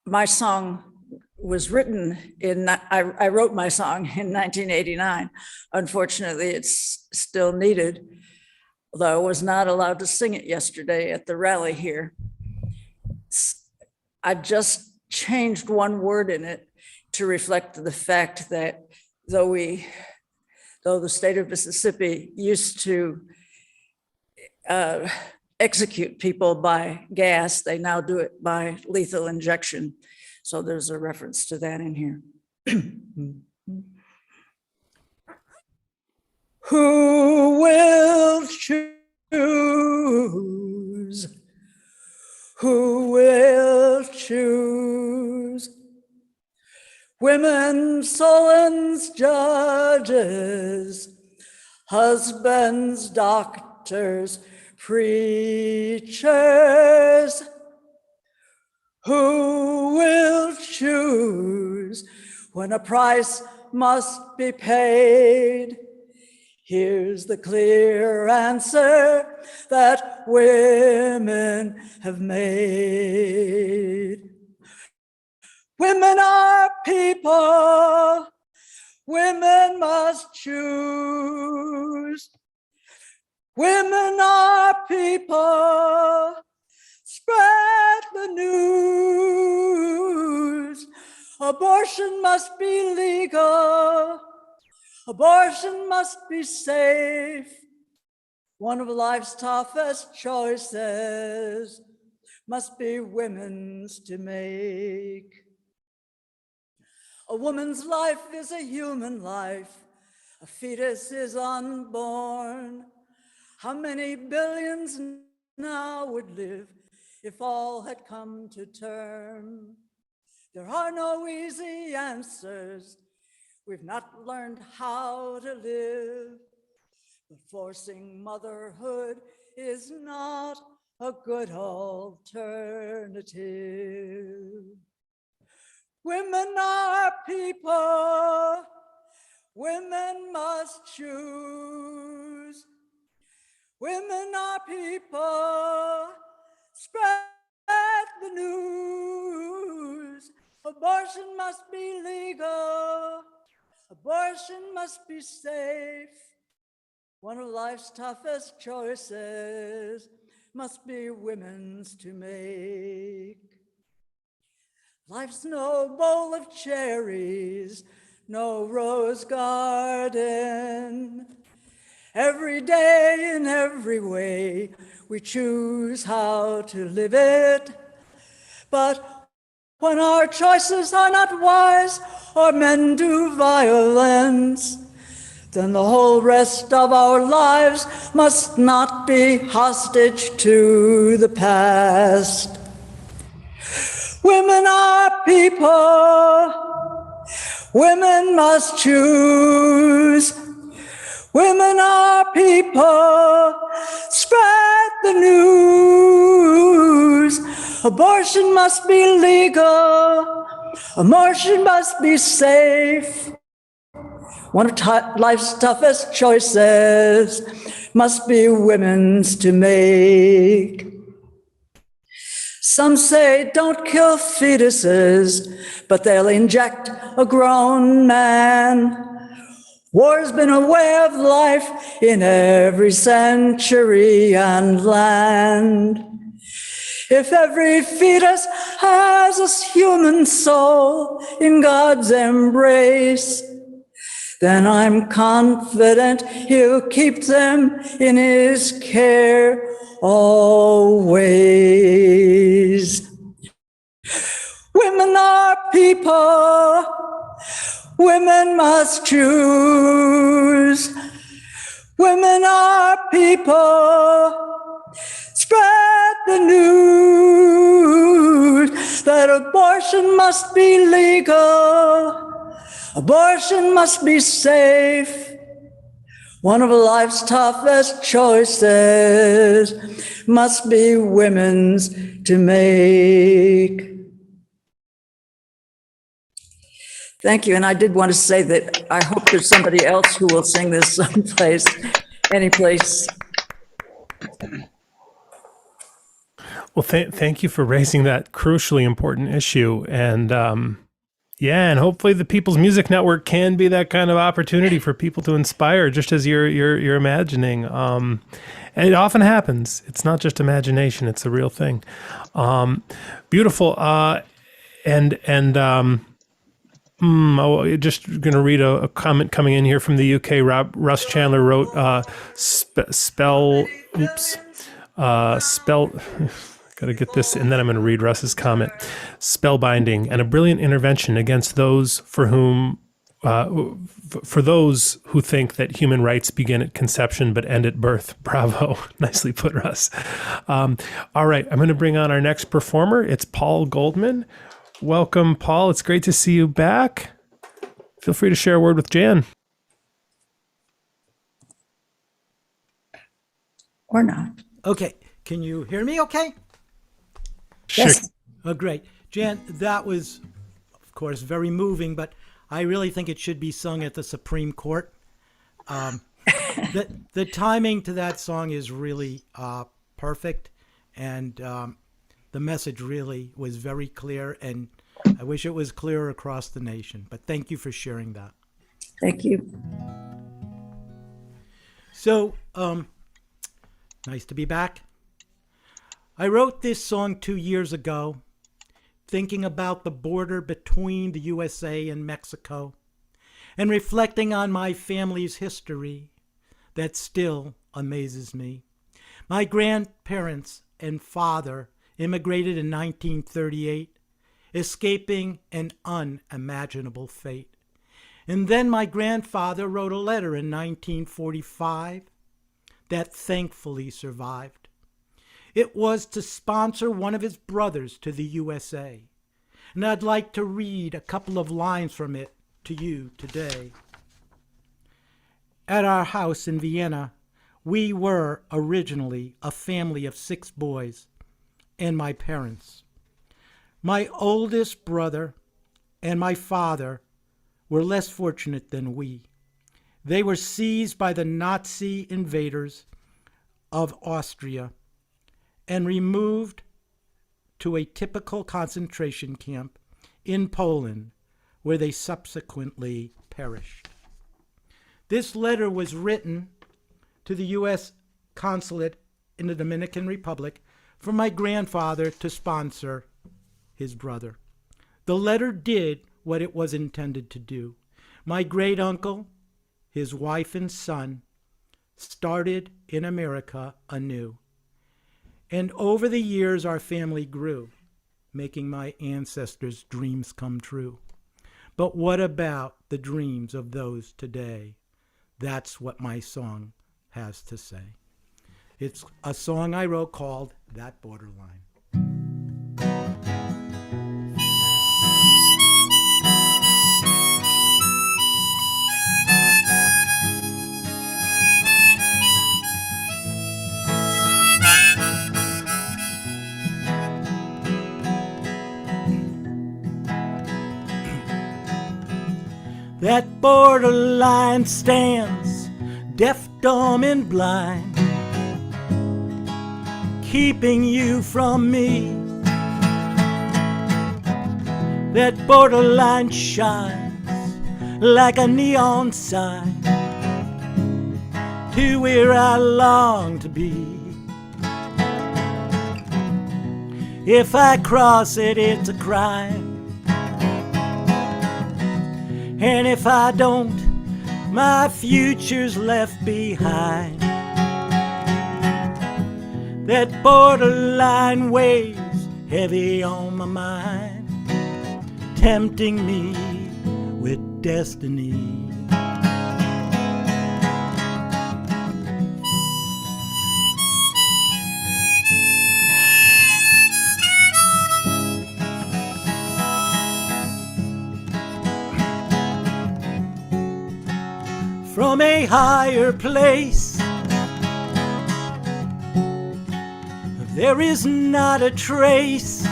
My song was written I wrote my song in 1989. Unfortunately, it's still needed, although I was not allowed to sing it yesterday at the rally here. I just changed one word in it to reflect the fact that though the state of Mississippi used to execute people by gas, they now do it by lethal injection. So there's a reference to that in here. Who will choose? Who will choose? Women, Solons, judges, husbands, doctors, preachers. Who will choose when a price must be paid? Here's the clear answer that women have made. Women are people, women must choose. Women are people, spread the news. Abortion must be legal, abortion must be safe. One of life's toughest choices must be women's to make. A woman's life is a human life. A fetus is unborn. How many billions now would live if all had come to term? There are no easy answers. We've not learned how to live. But forcing motherhood is not a good alternative. Women are people, women must choose. Women are people, spread the news. Abortion must be legal, abortion must be safe. One of life's toughest choices must be women's to make. Life's no bowl of cherries, no rose garden. Every day in every way, we choose how to live it. But when our choices are not wise, or men do violence, then the whole rest of our lives must not be hostage to the past. Women are people, women must choose. Women are people, spread the news. Abortion must be legal. Abortion must be safe. One of life's toughest choices must be women's to make. Some say don't kill fetuses, but they'll inject a grown man. War's been a way of life in every century and land. If every fetus has a human soul in God's embrace, then I'm confident he'll keep them in his care always. Women are people. Women must choose. Women are people. Spread the news that abortion must be legal. Abortion must be safe. One of life's toughest choices must be women's to make. Thank you. And I did want to say that I hope there's somebody else who will sing this someplace, any place. Well, thank you for raising that crucially important issue. And and hopefully the People's Music Network can be that kind of opportunity for people to inspire, just as you're imagining. And it often happens. It's not just imagination; it's a real thing. Beautiful. Just going to read a comment coming in here from the UK. Russ Chandler wrote, got to get this, and then I'm going to read Russ's comment. Spellbinding and a brilliant intervention against those for those who think that human rights begin at conception but end at birth. Bravo. Nicely put, Russ. All right, I'm going to bring on our next performer. It's Paul Goldman. Welcome, Paul. It's great to see you back. Feel free to share a word with Jan. Or not. Okay. Can you hear me okay? Yes. Oh, great. Jan, that was, of course, very moving, but I really think it should be sung at the Supreme Court. The timing to that song is really perfect, and the message really was very clear, and I wish it was clearer across the nation. But thank you for sharing that. Thank you. So, nice to be back. I wrote this song 2 years ago, thinking about the border between the USA and Mexico, and reflecting on my family's history that still amazes me. My grandparents and father immigrated in 1938, escaping an unimaginable fate. And then my grandfather wrote a letter in 1945 that thankfully survived. It was to sponsor one of his brothers to the USA. And I'd like to read a couple of lines from it to you today. At our house in Vienna, we were originally a family of 6 boys and my parents. My oldest brother and my father were less fortunate than we. They were seized by the Nazi invaders of Austria and removed to a typical concentration camp in Poland, where they subsequently perished. This letter was written to the U.S. consulate in the Dominican Republic for my grandfather to sponsor his brother. The letter did what it was intended to do. My great uncle, his wife and son, started in America anew. And over the years, our family grew, making my ancestors' dreams come true. But what about the dreams of those today? That's what my song has to say. It's a song I wrote called That Borderline. That borderline stands deaf, dumb, and blind, keeping you from me. That borderline shines like a neon sign to where I long to be. If I cross it, it's a crime. And if I don't, my future's left behind. That borderline weighs heavy on my mind, tempting me with destiny. From a higher place, there is not a trace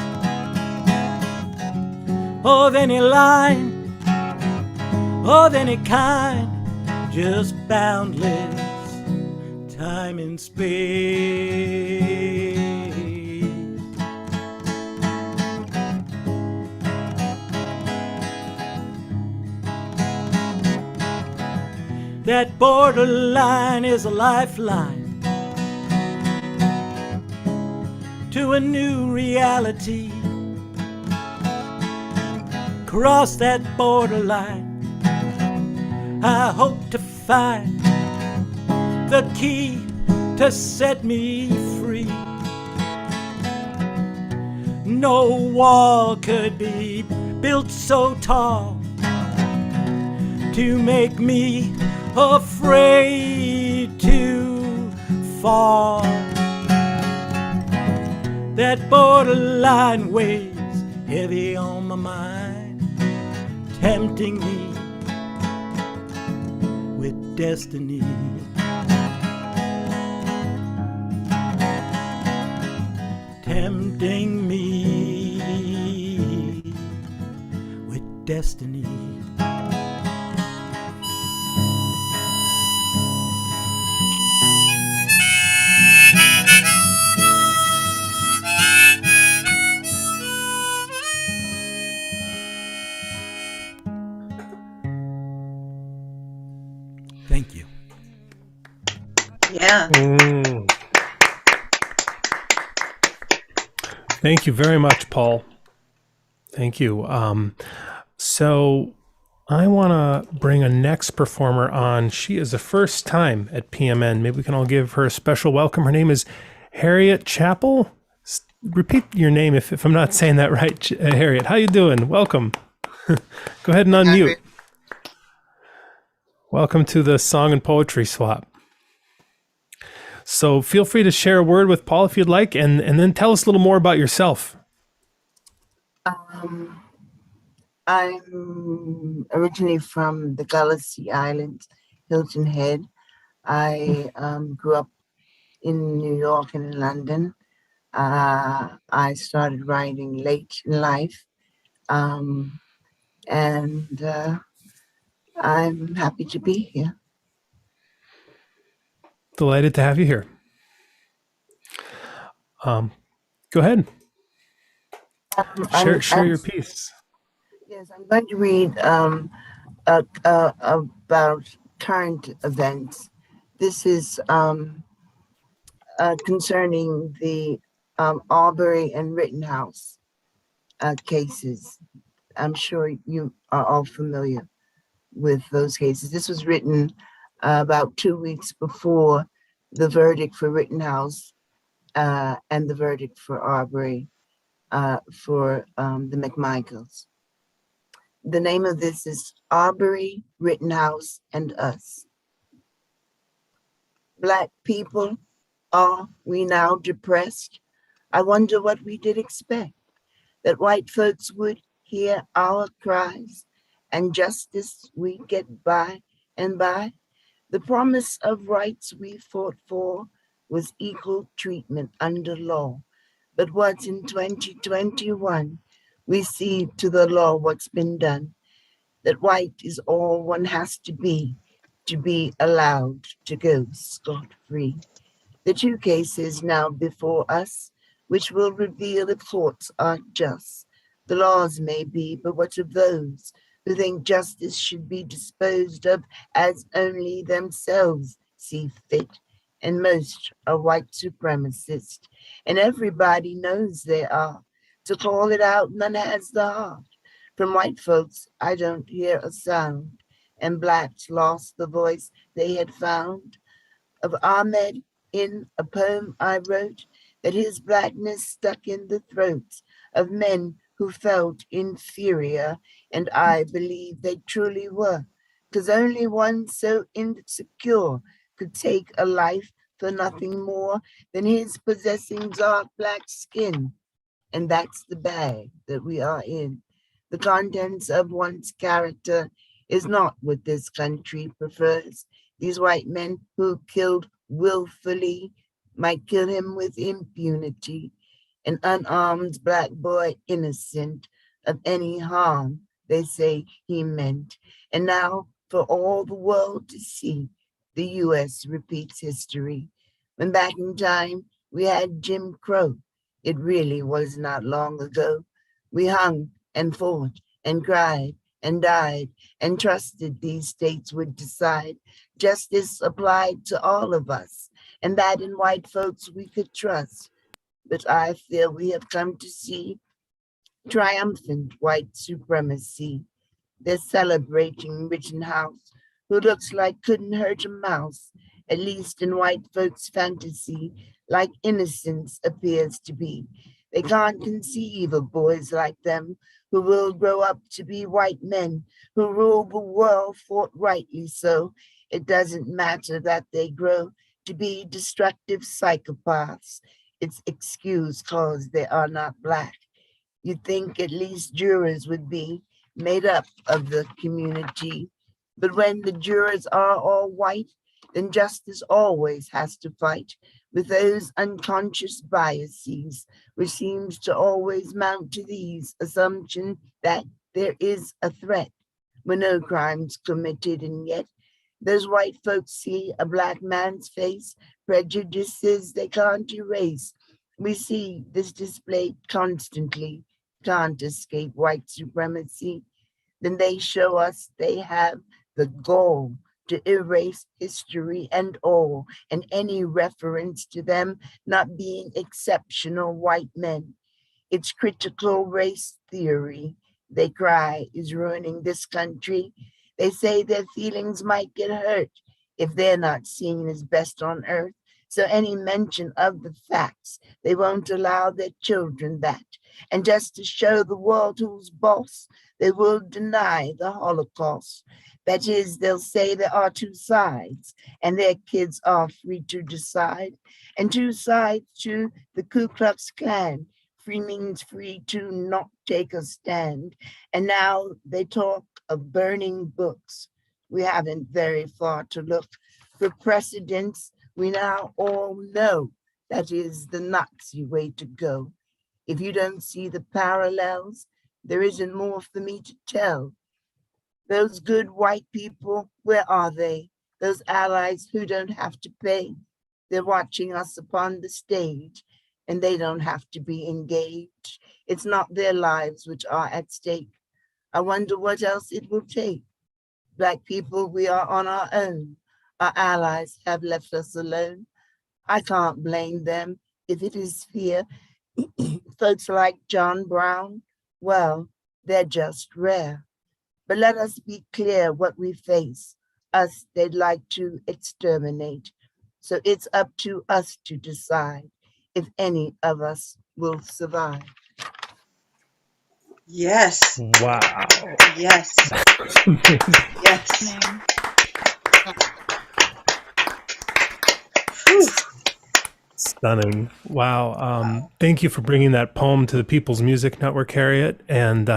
of any line, of any kind, just boundless time and space. That borderline is a lifeline to a new reality. Cross that borderline, I hope to find the key to set me free. No wall could be built so tall to make me afraid to fall. That borderline weighs heavy on my mind, tempting me with destiny. Tempting me with destiny. Thank you. Yeah. Thank you very much, Paul. Thank you. So I want to bring a next performer on. She is the first time at PMN. Maybe we can all give her a special welcome. Her name is Harriet Chapel. Repeat your name if I'm not saying that right, Harriet. How you doing? Welcome. Go ahead and unmute. Welcome to the Song and Poetry Swap. So feel free to share a word with Paul if you'd like, and then tell us a little more about yourself. I'm originally from the Galaxy Islands, Hilton Head. I grew up in New York and in London. I started writing late in life, and I'm happy to be here. Delighted to have you here. Go ahead. Share your piece. Yes, I'm going to read about current events. This is concerning the Arbery and Rittenhouse cases. I'm sure you are all familiar with those cases. This was written about 2 weeks before the verdict for Rittenhouse and the verdict for Arbery for the McMichaels. The name of this is Arbery, Rittenhouse, and Us. Black people, are we now depressed? I wonder what we did expect, that white folks would hear our cries and justice we get by and by. The promise of rights we fought for was equal treatment under law. But what's in 2021, we see to the law what's been done. that white is all one has to be allowed to go scot-free. The two cases now before us, which will reveal if thoughts are just. The laws may be, but what of those who think justice should be disposed of as only themselves see fit? And most are white supremacists, and everybody knows they are. To call it out, none has the heart. From white folks, I don't hear a sound, and blacks lost the voice they had found. Of Ahmed, in a poem I wrote, that his blackness stuck in the throats of men who felt inferior, and I believe they truly were, 'cause only one so insecure could take a life for nothing more than his possessing dark black skin. And that's the bag that we are in. The contents of one's character is not what this country prefers. These white men who killed willfully might kill him with impunity. An unarmed black boy innocent of any harm, they say he meant. And now for all the world to see, the US repeats history. When back in time we had Jim Crow, it really was not long ago. We hung and fought and cried and died and trusted these states would decide. Justice applied to all of us, and that in white folks we could trust. But I feel we have come to see triumphant white supremacy. They're celebrating Rittenhouse, who looks like couldn't hurt a mouse, at least in white folks' fantasy, like innocence appears to be. They can't conceive of boys like them who will grow up to be white men who rule the world forthrightly so. It doesn't matter that they grow to be destructive psychopaths. It's excused cause they are not black. You'd think at least jurors would be made up of the community. But when the jurors are all white, then justice always has to fight with those unconscious biases, which seems to always mount to these assumption that there is a threat when no crime's committed, and yet those white folks see a black man's face, prejudices they can't erase. We see this displayed constantly, can't escape white supremacy. Then they show us they have the gall to erase history and all, and any reference to them not being exceptional white men. It's critical race theory, they cry, is ruining this country. They say their feelings might get hurt if they're not seen as best on earth. So any mention of the facts, they won't allow their children that. And just to show the world who's boss, they will deny the Holocaust. That is, they'll say there are two sides, and their kids are free to decide. And two sides to the Ku Klux Klan. Free means free to not take a stand. And now they talk of burning books. We haven't very far to look for precedents. We now all know that is the Nazi way to go. If you don't see the parallels, there isn't more for me to tell. Those good white people, where are they? Those allies who don't have to pay. They're watching us upon the stage, and they don't have to be engaged. It's not their lives which are at stake. I wonder what else it will take. Black people, we are on our own. Our allies have left us alone. I can't blame them if it is fear. Folks like John Brown, well, they're just rare. But let us be clear what we face. Us they'd like to exterminate. So it's up to us to decide if any of us will survive. Yes. Wow. Yes. Yes. Stunning. Wow. Thank you for bringing that poem to the People's Music Network, Harriet, and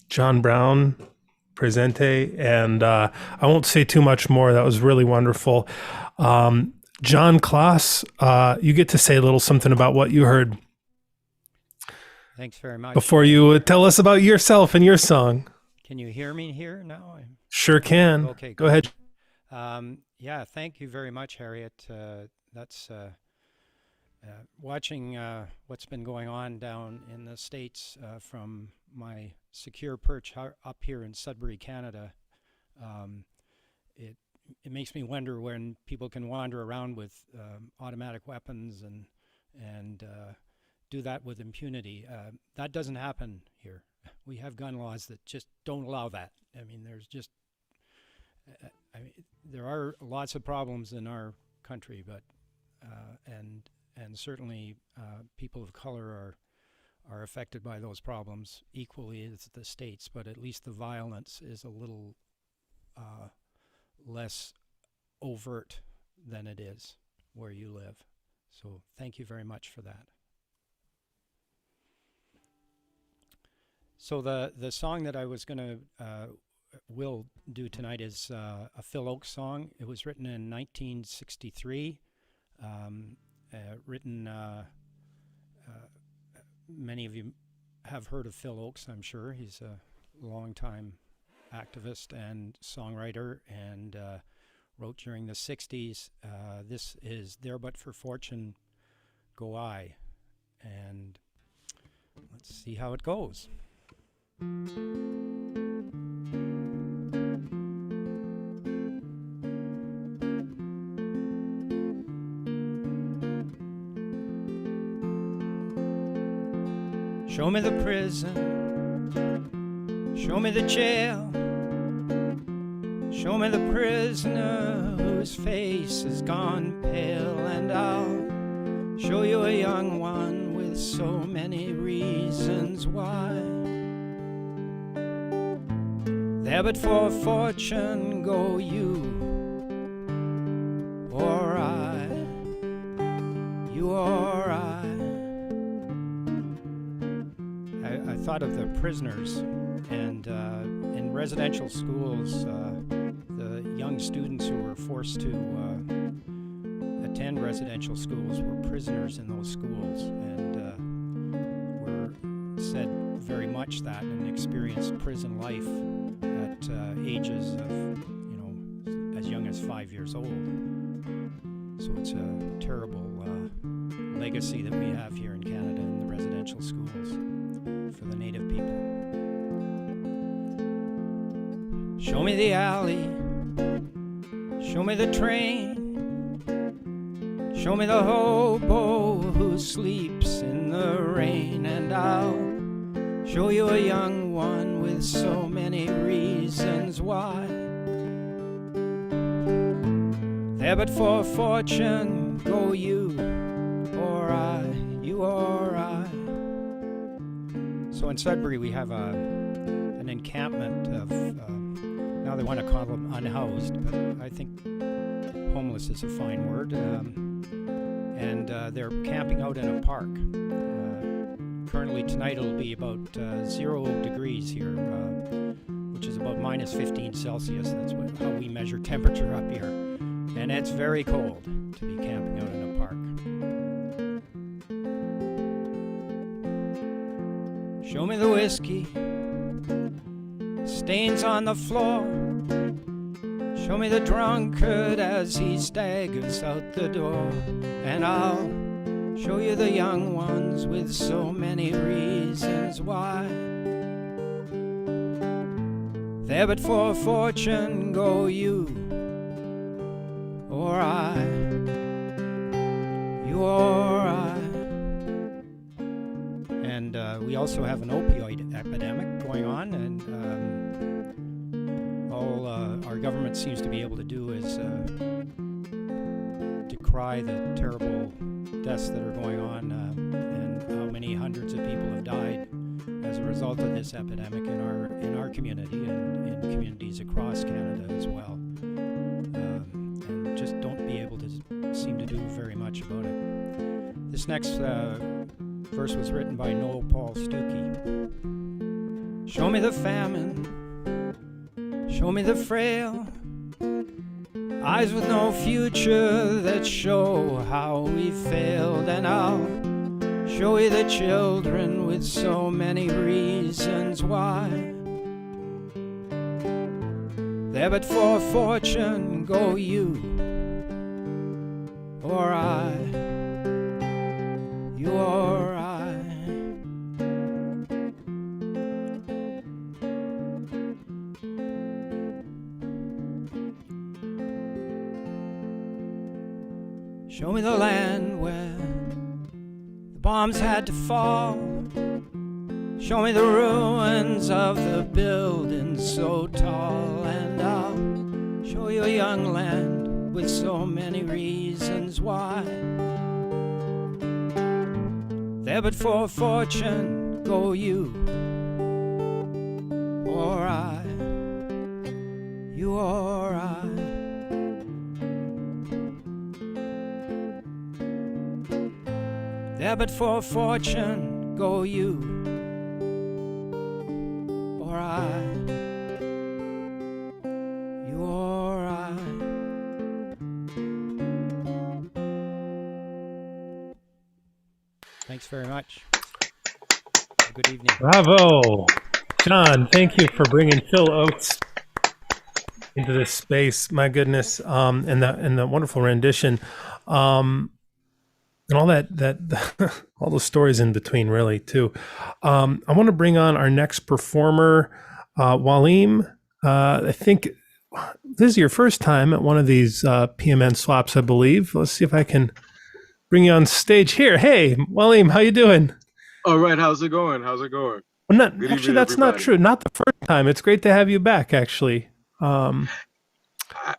John Brown, presente. And I won't say too much more. That was really wonderful. John Klaas, you get to say a little something about what you heard. Thanks very much. Before you tell us about yourself and your song. Can you hear me here now? Sure can. Okay, Go ahead. Yeah, thank you very much, Harriet. That's watching what's been going on down in the States from my secure perch up here in Sudbury, Canada. It makes me wonder when people can wander around with automatic weapons and do that with impunity. That doesn't happen here. We have gun laws that just don't allow that. I mean, there are lots of problems in our country, but and certainly people of color are affected by those problems equally as the States. But at least the violence is a little less overt than it is where you live. So thank you very much for that. So the song that I was going to will do tonight is a Phil Oakes song. It was written in 1963. Written, many of you have heard of Phil Oakes, I'm sure. He's a longtime activist and songwriter, and wrote during the 60s. This is There But for Fortune Go I, and let's see how it goes. Show me the prison, show me the jail, show me the prisoner whose face has gone pale, and I'll show you a young one with so many reasons why. There but for fortune go you or I, you or I. I thought of the prisoners, and in residential schools, the young students who were forced to attend residential schools were prisoners in those schools, and were said very much that and experienced prison life at ages of, as young as 5 years old. So it's a terrible legacy that we have here in Canada in the residential schools for the Native people. Show me the alley, show me the train, show me the hobo who sleeps in the rain, and I'll show you a young one with so many reasons why. There but for fortune go you or I, you or I. So in Sudbury we have an encampment of, now they want to call them unhoused, but I think homeless is a fine word. And they're camping out in a park. Currently tonight it'll be about 0 degrees here, which is about minus 15 Celsius. That's how we measure temperature up here. And it's very cold to be camping out in a park. Show me the whiskey, stains on the floor. Show me the drunkard as he staggers out the door. And I'll show you the young ones with so many reasons why. There but for fortune go you or I, you or I. And we also have an opioid epidemic going on, and all our government seems to be able to do is decry the terrible deaths that are going on, and how many hundreds of people have died as a result of this epidemic in our community and in communities across Canada as well. And just don't be able to seem to do very much about it. This next verse was written by Noel Paul Stuckey. Show me the famine, show me the frail, eyes with no future that show how we failed, and I'll show you the children with so many reasons why. There but for fortune go you or I, you or I. Show me the land where the bombs had to fall. Show me the ruins of the buildings so tall, and I'll show you a young land with so many reasons why. There but for fortune go you or I, you or I. There but for fortune go you or I, you or I. Thanks very much. Good evening. Bravo. John, thank you for bringing Phil Oates into this space. My goodness. And the wonderful rendition. And all that all those stories in between, really, too. I want to bring on our next performer, Waleem. I think this is your first time at one of these PMN swaps, I believe. Let's see if I can bring you on stage here. Hey, Waleem, how you doing? All right, how's it going? How's it going? Well, Good actually, evening, that's not everybody. true. Not the first time. It's great to have you back, actually. Last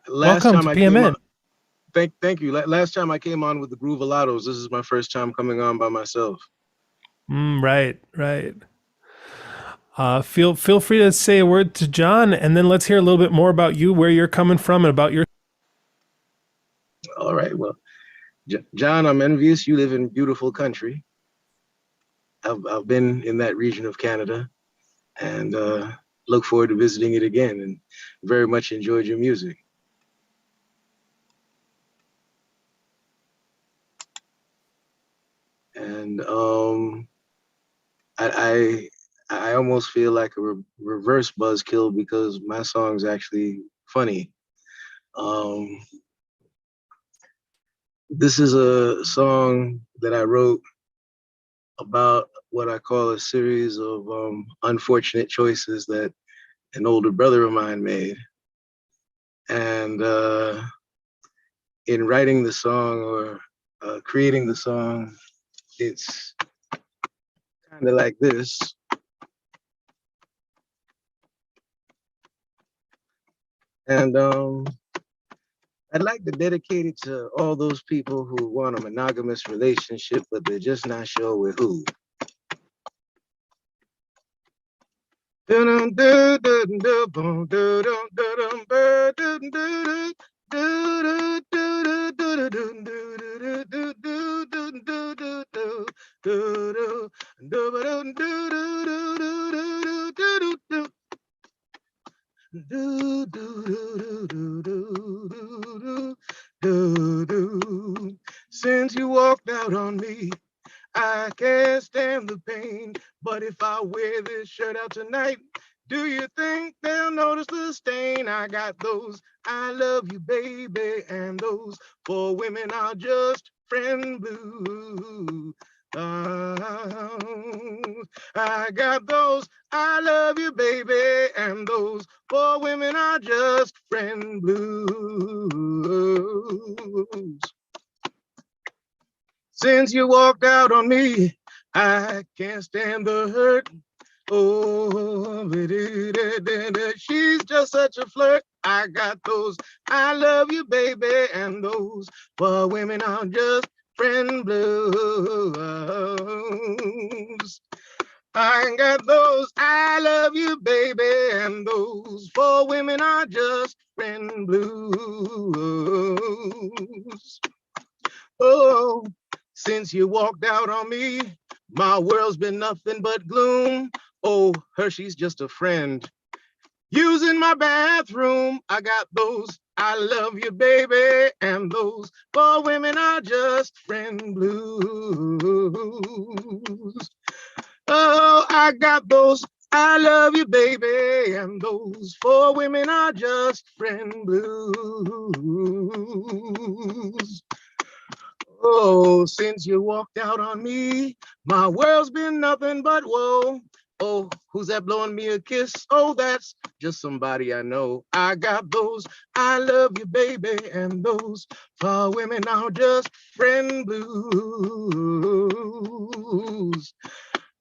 Welcome time to I came PMN. on, thank you. Last time I came on with the Groovalados. This is my first time coming on by myself. Right. Feel free to say a word to John, and then let's hear a little bit more about you, where you're coming from, and about your. All right, well, John, I'm envious. You live in beautiful country. I've been in that region of Canada, and look forward to visiting it again. And very much enjoyed your music. And I almost feel like a reverse buzzkill because my song's actually funny. This is a song that I wrote about what I call a series of unfortunate choices that an older brother of mine made. And in writing the song or creating the song, it's kind of like this. And I'd like to dedicate it to all those people who want a monogamous relationship, but they're just not sure with who. Since you walked out on me, I can't stand the pain. But if I wear this shirt out tonight, do you think they'll notice the stain? I got those I love you, baby, and those for women are just friend blues. I got those I love you, baby, and those for women are just friend blues. Since you walked out on me, I can't stand the hurt. Oh, she's just such a flirt. I got those I love you, baby, and those for women are just friend blues. I got those I love you, baby, and those for women are just friend blues. Oh, since you walked out on me, my world's been nothing but gloom. Oh, Hershey's just a friend. Using my bathroom, I got those I love you, baby, and those for women are just friend blues. Oh, I got those I love you, baby, and those four women are just friend blues. Oh, since you walked out on me, my world's been nothing but woe. Oh, who's that blowing me a kiss? Oh, that's just somebody I know. I got those I love you, baby, and those four women are just friend blues.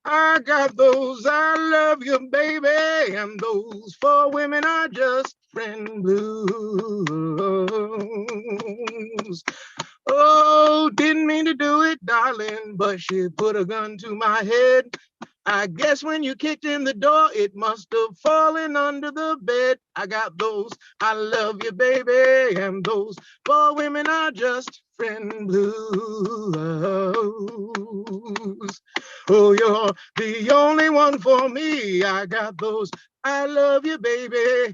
I got those I love you, baby, and those four women are just friend blues. Oh, didn't mean to do it, darling, but she put a gun to my head. I guess when you kicked in the door, it must have fallen under the bed. I got those I love you, baby, and those four women are just friend blues. Oh, you're the only one for me. I got those I love you, baby.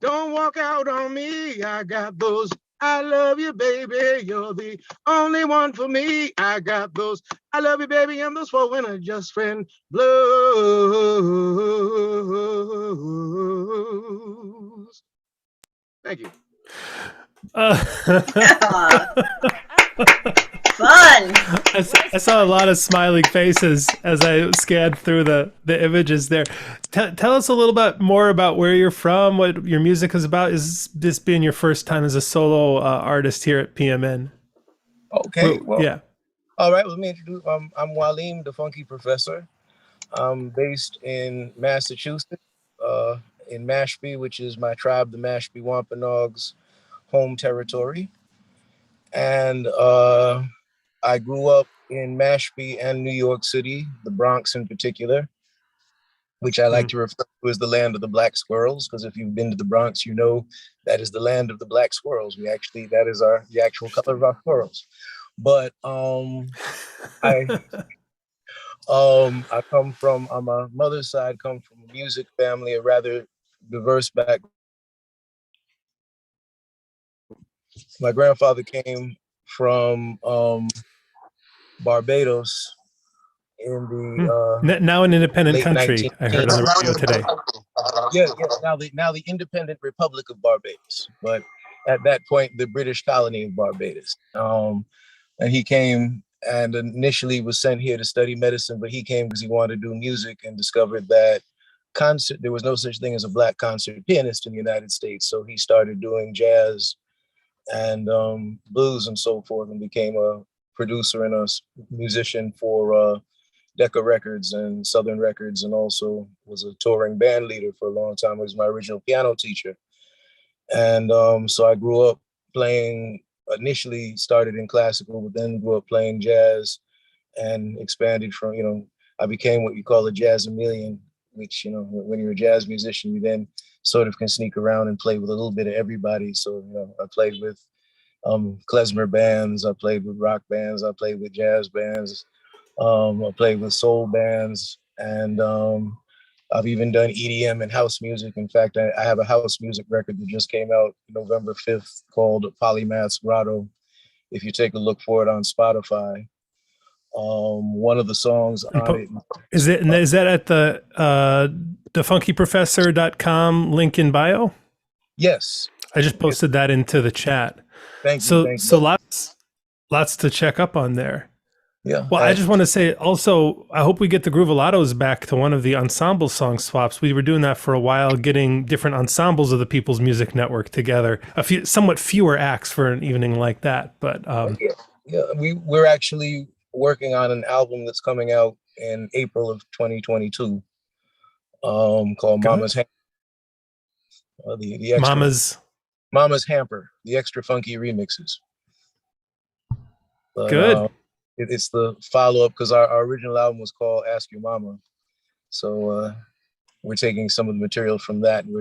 Don't walk out on me. I got those I love you, baby. You're the only one for me. I got those I love you, baby, and those four women are just friend blues. Thank you. Fun. I saw a lot of smiling faces as I scanned through the images there. Tell us a little bit more about where you're from, what your music is about. Is this being your first time as a solo artist here at PMN? Okay, well, yeah. All right, let me introduce. I'm Waleem, the Funky Professor. I'm based in Massachusetts, in Mashpee, which is my tribe, the Mashpee Wampanoags' home territory. And I grew up in Mashpee and New York City, the Bronx in particular, which I like to refer to as the land of the black squirrels, because if you've been to the Bronx, you know that is the land of the black squirrels. That is the actual color of our squirrels. But I come from, on my mother's side, come from a music family, a rather diverse background. My grandfather came from Barbados in the now an independent late country. 19th. I heard on the radio today. Now the independent Republic of Barbados, but at that point the British colony of Barbados. And he came and initially was sent here to study medicine, but he came because he wanted to do music and discovered that there was no such thing as a black concert pianist in the United States. So he started doing jazz and blues and so forth, and became a producer and a musician for Decca Records and Southern Records, and also was a touring band leader for a long time. He was my original piano teacher. And so I grew up playing, initially started in classical, but then grew up playing jazz and expanded from, I became what you call a jazzamelian, which, when you're a jazz musician, you then sort of can sneak around and play with a little bit of everybody. So, I played with klezmer bands, I played with rock bands, I played with jazz bands, I played with soul bands, and I've even done EDM and house music. In fact, I have a house music record that just came out November 5th called Polymath's Grotto. If you take a look for it on Spotify, one of the songs on it. Is that at the thefunkyprofessor.com link in bio? Yes. I just posted that into the chat. Thank you. So lots to check up on there. Yeah. Well, I just want to say also, I hope we get the Groovalatos back to one of the ensemble song swaps. We were doing that for a while, getting different ensembles of the People's Music Network together. Somewhat fewer acts for an evening like that, but we're actually working on an album that's coming out in April of 2022, called Mama's Hamper. The extra Mama's Hamper, the extra funky remixes. But, good. It's the follow-up, because our original album was called Ask Your Mama. So we're taking some of the material from that, and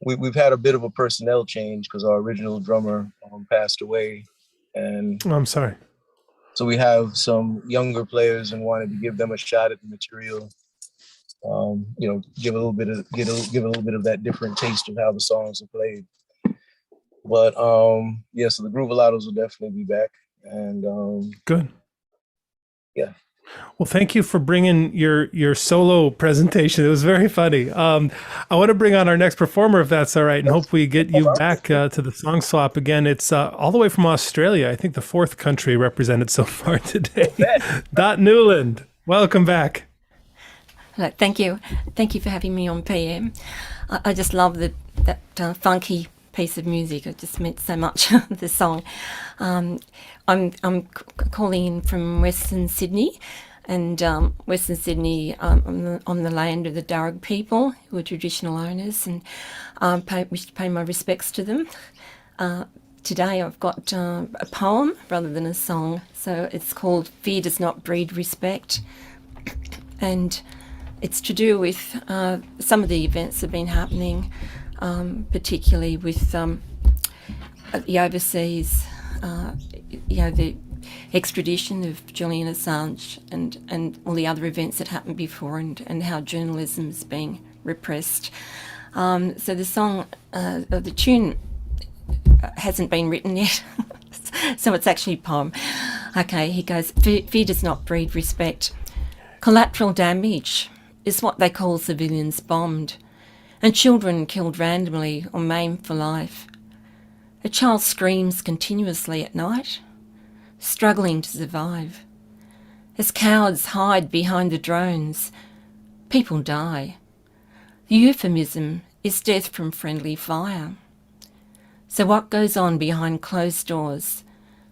we've had a bit of a personnel change because our original drummer passed away. And I'm sorry. So we have some younger players and wanted to give them a shot at the material. Give a little bit of that different taste of how the songs are played. But so the Groovalatos will definitely be back. And good. Yeah. Well, thank you for bringing your solo presentation. It was very funny. I want to bring on our next performer, if that's all right, and hope we get you back to the song swap again. It's all the way from Australia. I think the fourth country represented so far today. Dot Newland, welcome back. Hello, thank you for having me on PM. I just love that funky piece of music. It just meant so much. The song. I'm calling in from Western Sydney, and Western Sydney, on the land of the Darug people, who are traditional owners, and wish to pay my respects to them. Today I've got a poem rather than a song, so it's called "Fear Does Not Breed Respect," and it's to do with some of the events that have been happening, particularly with the overseas, the extradition of Julian Assange and all the other events that happened before, and how journalism is being repressed. So the song, the tune hasn't been written yet, so it's actually a poem. Okay, he goes, "Fear does not breed respect. Collateral damage is what they call civilians bombed, and children killed randomly or maimed for life. A child screams continuously at night, struggling to survive. As cowards hide behind the drones, people die. The euphemism is death from friendly fire. So what goes on behind closed doors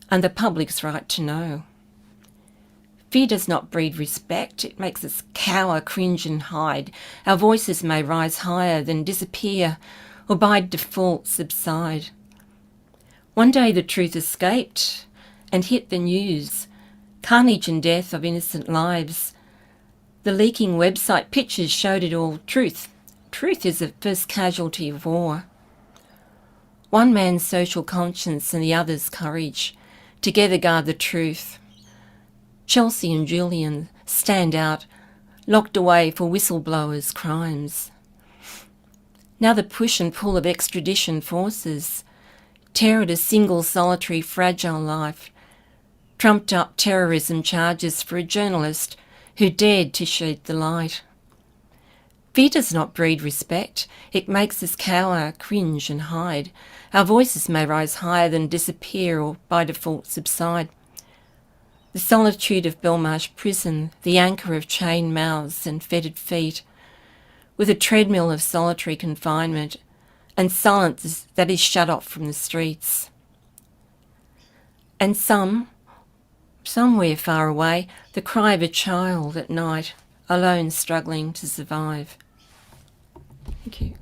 and the public's right to know? Fear does not breed respect. It makes us cower, cringe and hide. Our voices may rise higher, then disappear, or by default subside. One day the truth escaped and hit the news. Carnage and death of innocent lives. The leaking website pictures showed it all. Truth is the first casualty of war. One man's social conscience and the other's courage together guard the truth. Chelsea and Julian stand out, locked away for whistleblowers' crimes. Now the push and pull of extradition forces tear at a single solitary fragile life, trumped up terrorism charges for a journalist who dared to shed the light. Fear does not breed respect. It makes us cower, cringe and hide. Our voices may rise higher than disappear or by default subside. The solitude of Belmarsh prison, the anchor of chained mouths and fettered feet, with a treadmill of solitary confinement and silence that is shut off from the streets. And somewhere far away, the cry of a child at night, alone struggling to survive. Thank you.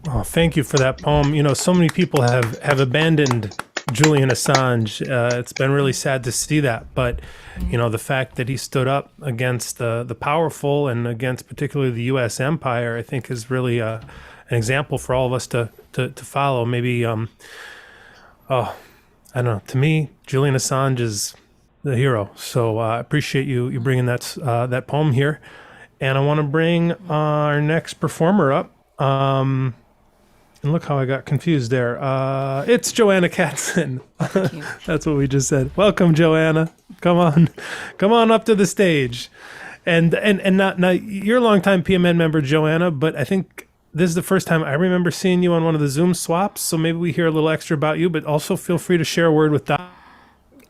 Oh, thank you for that poem. You know, so many people have abandoned Julian Assange. It's been really sad to see that, but you know, the fact that he stood up against the powerful and against particularly the U.S. empire, I think is really an example for all of us to follow. Maybe, I don't know. To me, Julian Assange is the hero. So I appreciate you bringing that poem here, and I want to bring our next performer up. And look how I got confused there. It's Joanna Katzen. That's what we just said. Welcome, Joanna. Come on up to the stage. And now you're a longtime PMN member, Joanna, but I think this is the first time I remember seeing you on one of the Zoom swaps. So maybe we hear a little extra about you, but also feel free to share a word with Dot.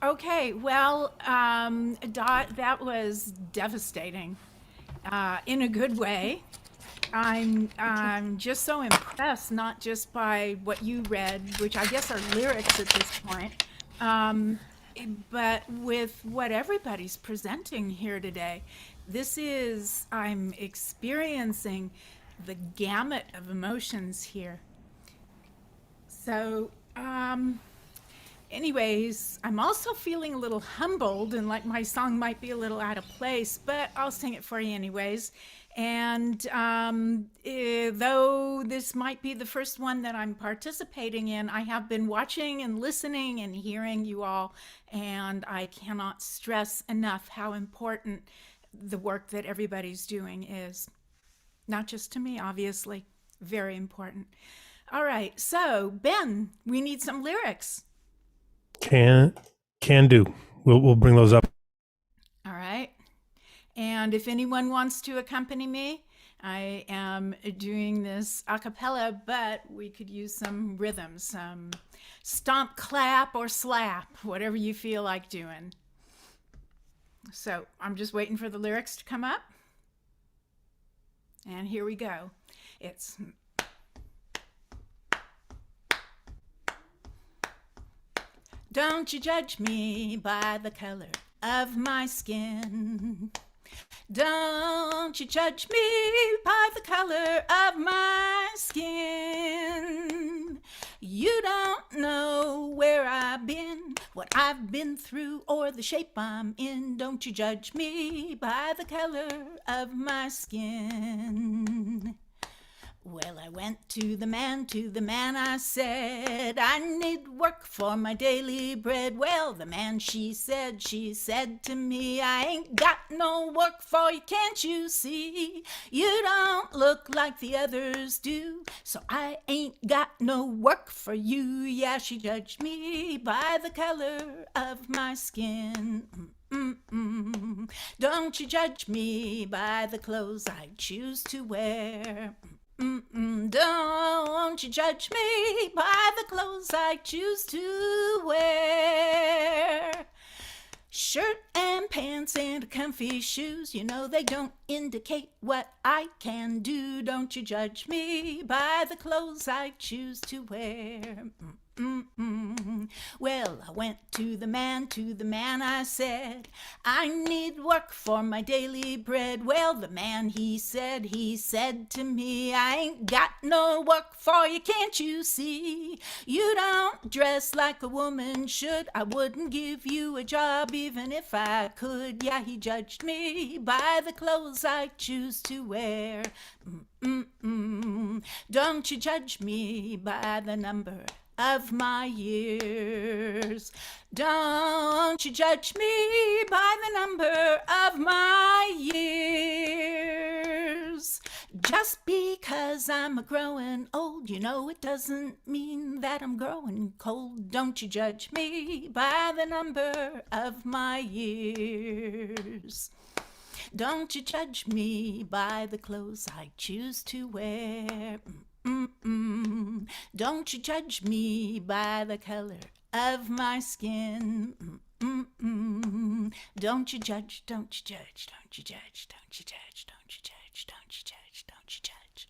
Okay, well, Dot, that was devastating in a good way. I'm just so impressed, not just by what you read, which I guess are lyrics at this point, but with what everybody's presenting here today. I'm experiencing the gamut of emotions here. So, anyways, I'm also feeling a little humbled and like my song might be a little out of place, but I'll sing it for you anyways. And though this might be the first one that I'm participating in, I have been watching and listening and hearing you all, and I cannot stress enough how important the work that everybody's doing is. Not just to me, obviously, very important. All right, so Ben, we need some lyrics. Can do. we'll bring those up. All right. And if anyone wants to accompany me, I am doing this a cappella, but we could use some rhythm, some stomp, clap, or slap, whatever you feel like doing. So I'm just waiting for the lyrics to come up. And here we go. It's... Don't you judge me by the color of my skin. Don't you judge me by the color of my skin. You don't know where I've been, what I've been through, or the shape I'm in. Don't you judge me by the color of my skin. Well, I went to the man I said, I need work for my daily bread. Well, the man, she said to me, I ain't got no work for you, can't you see? You don't look like the others do, so I ain't got no work for you. Yeah, she judged me by the color of my skin. Don't you judge me by the clothes I choose to wear. Don't you judge me by the clothes I choose to wear. Shirt and pants and comfy shoes, you know they don't indicate what I can do. Don't you judge me by the clothes I choose to wear. Well, I went to the man I said, I need work for my daily bread. Well, the man, he said to me, I ain't got no work for you, can't you see? You don't dress like a woman should. I wouldn't give you a job even if I could. Yeah, he judged me by the clothes I choose to wear. Don't you judge me by the number of my years. Don't you judge me by the number of my years. Just because I'm growing old, you know it doesn't mean that I'm growing cold. Don't you judge me by the number of my years. Don't you judge me by the clothes I choose to wear. Don't you judge me by the color of my skin. Don't you judge, don't you judge, don't you judge, don't you judge, don't you judge, don't you judge, don't you judge.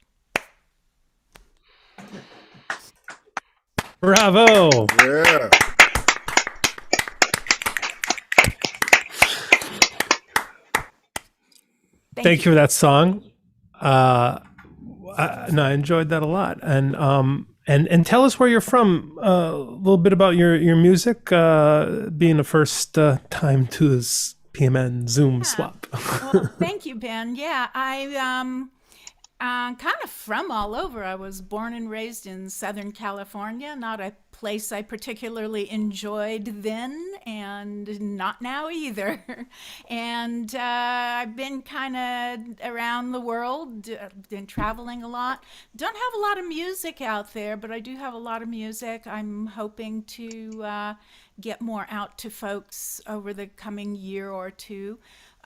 Bravo. Yeah. Thank you for that song. No, I enjoyed that a lot. And tell us where you're from. A little bit about your music. Being the first time to this PMN Zoom swap. Well, thank you, Ben. Yeah, I'm kind of from all over. I was born and raised in Southern California, not a place I particularly enjoyed then, and not now either. And I've been kind of around the world, been traveling a lot. Don't have a lot of music out there, but I do have a lot of music. I'm hoping to get more out to folks over the coming year or two.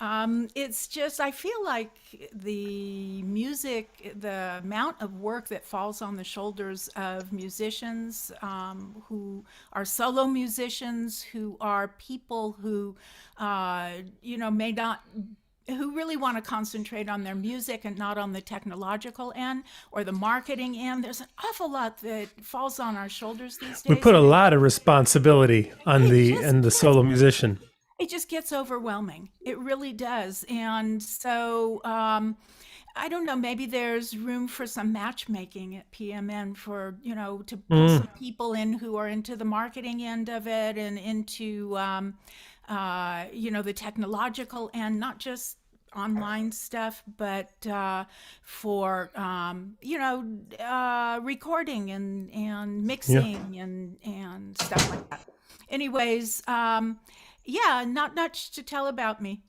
It's just, I feel like the music, the amount of work that falls on the shoulders of musicians who are solo musicians, who are people who, may not, who really want to concentrate on their music and not on the technological end or the marketing end. There's an awful lot that falls on our shoulders these days. We put a lot of responsibility on the solo musician. It just gets overwhelming. It really does. And so, I don't know, maybe there's room for some matchmaking at PMN for, to pull some people in who are into the marketing end of it and into, the technological and not just online stuff, but for, recording and mixing and stuff like that. Anyways, yeah, not much to tell about me.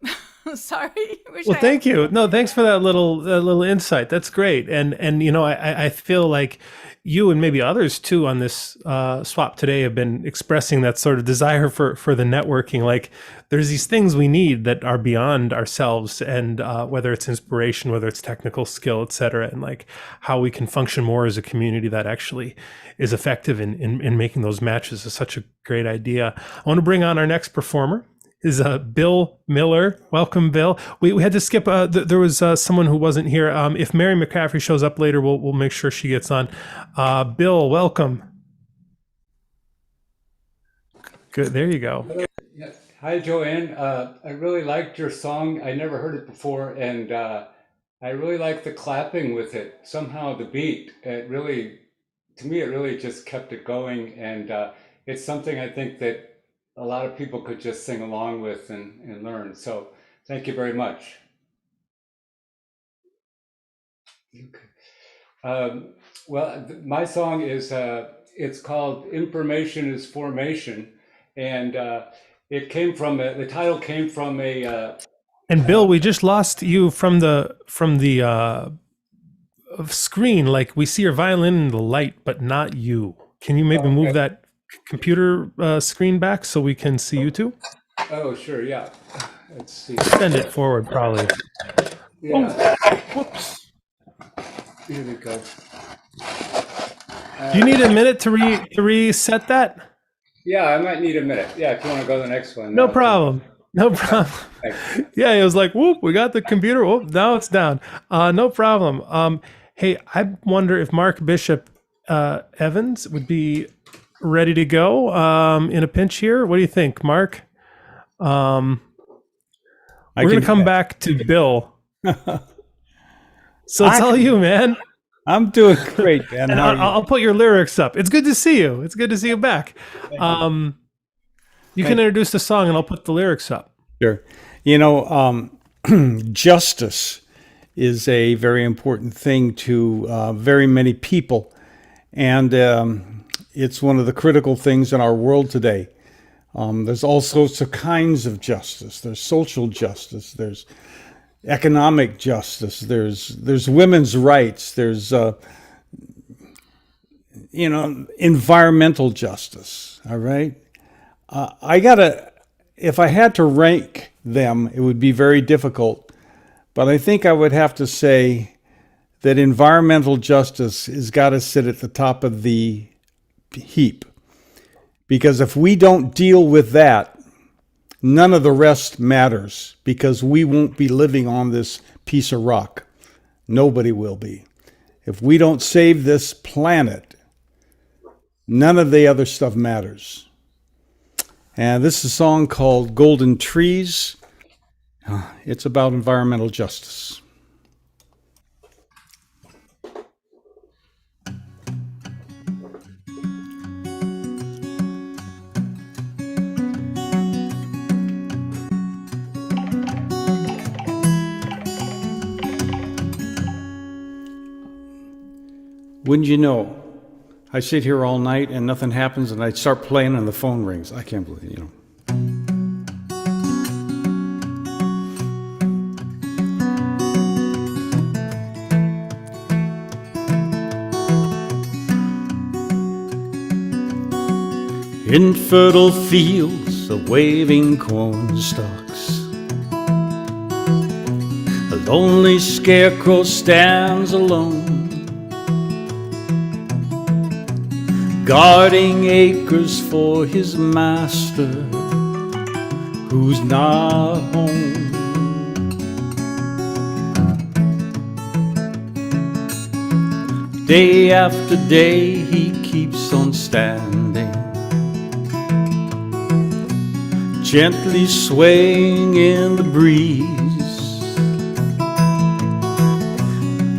Sorry. Wish Well, I thank had- you. No, thanks for that little insight. That's great. And you know, I feel like you and maybe others too on this swap today have been expressing that sort of desire for the networking. Like there's these things we need that are beyond ourselves, and whether it's inspiration, whether it's technical skill, et cetera, and like how we can function more as a community that actually is effective in making those matches is such a great idea. I want to bring on our next performer. Is Bill Miller. Welcome, Bill. We had to skip. There was someone who wasn't here. If Mary McCaffrey shows up later, we'll make sure she gets on. Bill, welcome. Good. There you go. Yeah. Hi, Joanne. I really liked your song. I never heard it before, and I really liked the clapping with it. Somehow the beat, to me, it really just kept it going, and it's something I think that a lot of people could just sing along with and learn. So thank you very much. My song is, it's called Information is Formation. And it came from, the title came from a... And Bill, we just lost you from the screen. Like we see your violin in the light, but not you. Can you maybe move that computer screen back so we can see you too? Oh, sure, yeah. Let's see. Send it forward, probably. Yeah. Oh, whoops. Here we go. Do you need a minute to reset that? Yeah, I might need a minute. Yeah, if you want to go to the next one. No problem. No problem. Yeah, it was like, whoop, we got the computer. Whoop, now it's down. No problem. Hey, I wonder if Mark Bishop Evans would be ready to go in a pinch here. What do you think, Mark? We're going to come back to Bill. So it's all you, man. I'm doing great, man. And I'll put your lyrics up. It's good to see you. It's good to see you back. You can introduce the song and I'll put the lyrics up. Sure. You know, justice is a very important thing to very many people. And it's one of the critical things in our world today. There's all sorts of kinds of justice. There's social justice. There's economic justice. There's women's rights. There's environmental justice. All right. If I had to rank them, it would be very difficult. But I think I would have to say that environmental justice has got to sit at the top of the heap. Because if we don't deal with that, none of the rest matters, because we won't be living on this piece of rock. Nobody will be. If we don't save this planet, none of the other stuff matters. And this is a song called Golden Trees. It's about environmental justice. Wouldn't you know, I sit here all night and nothing happens, and I start playing and the phone rings. I can't believe it, In fertile fields of waving corn stalks, a lonely scarecrow stands alone, guarding acres for his master, who's not home. Day after day he keeps on standing, gently swaying in the breeze.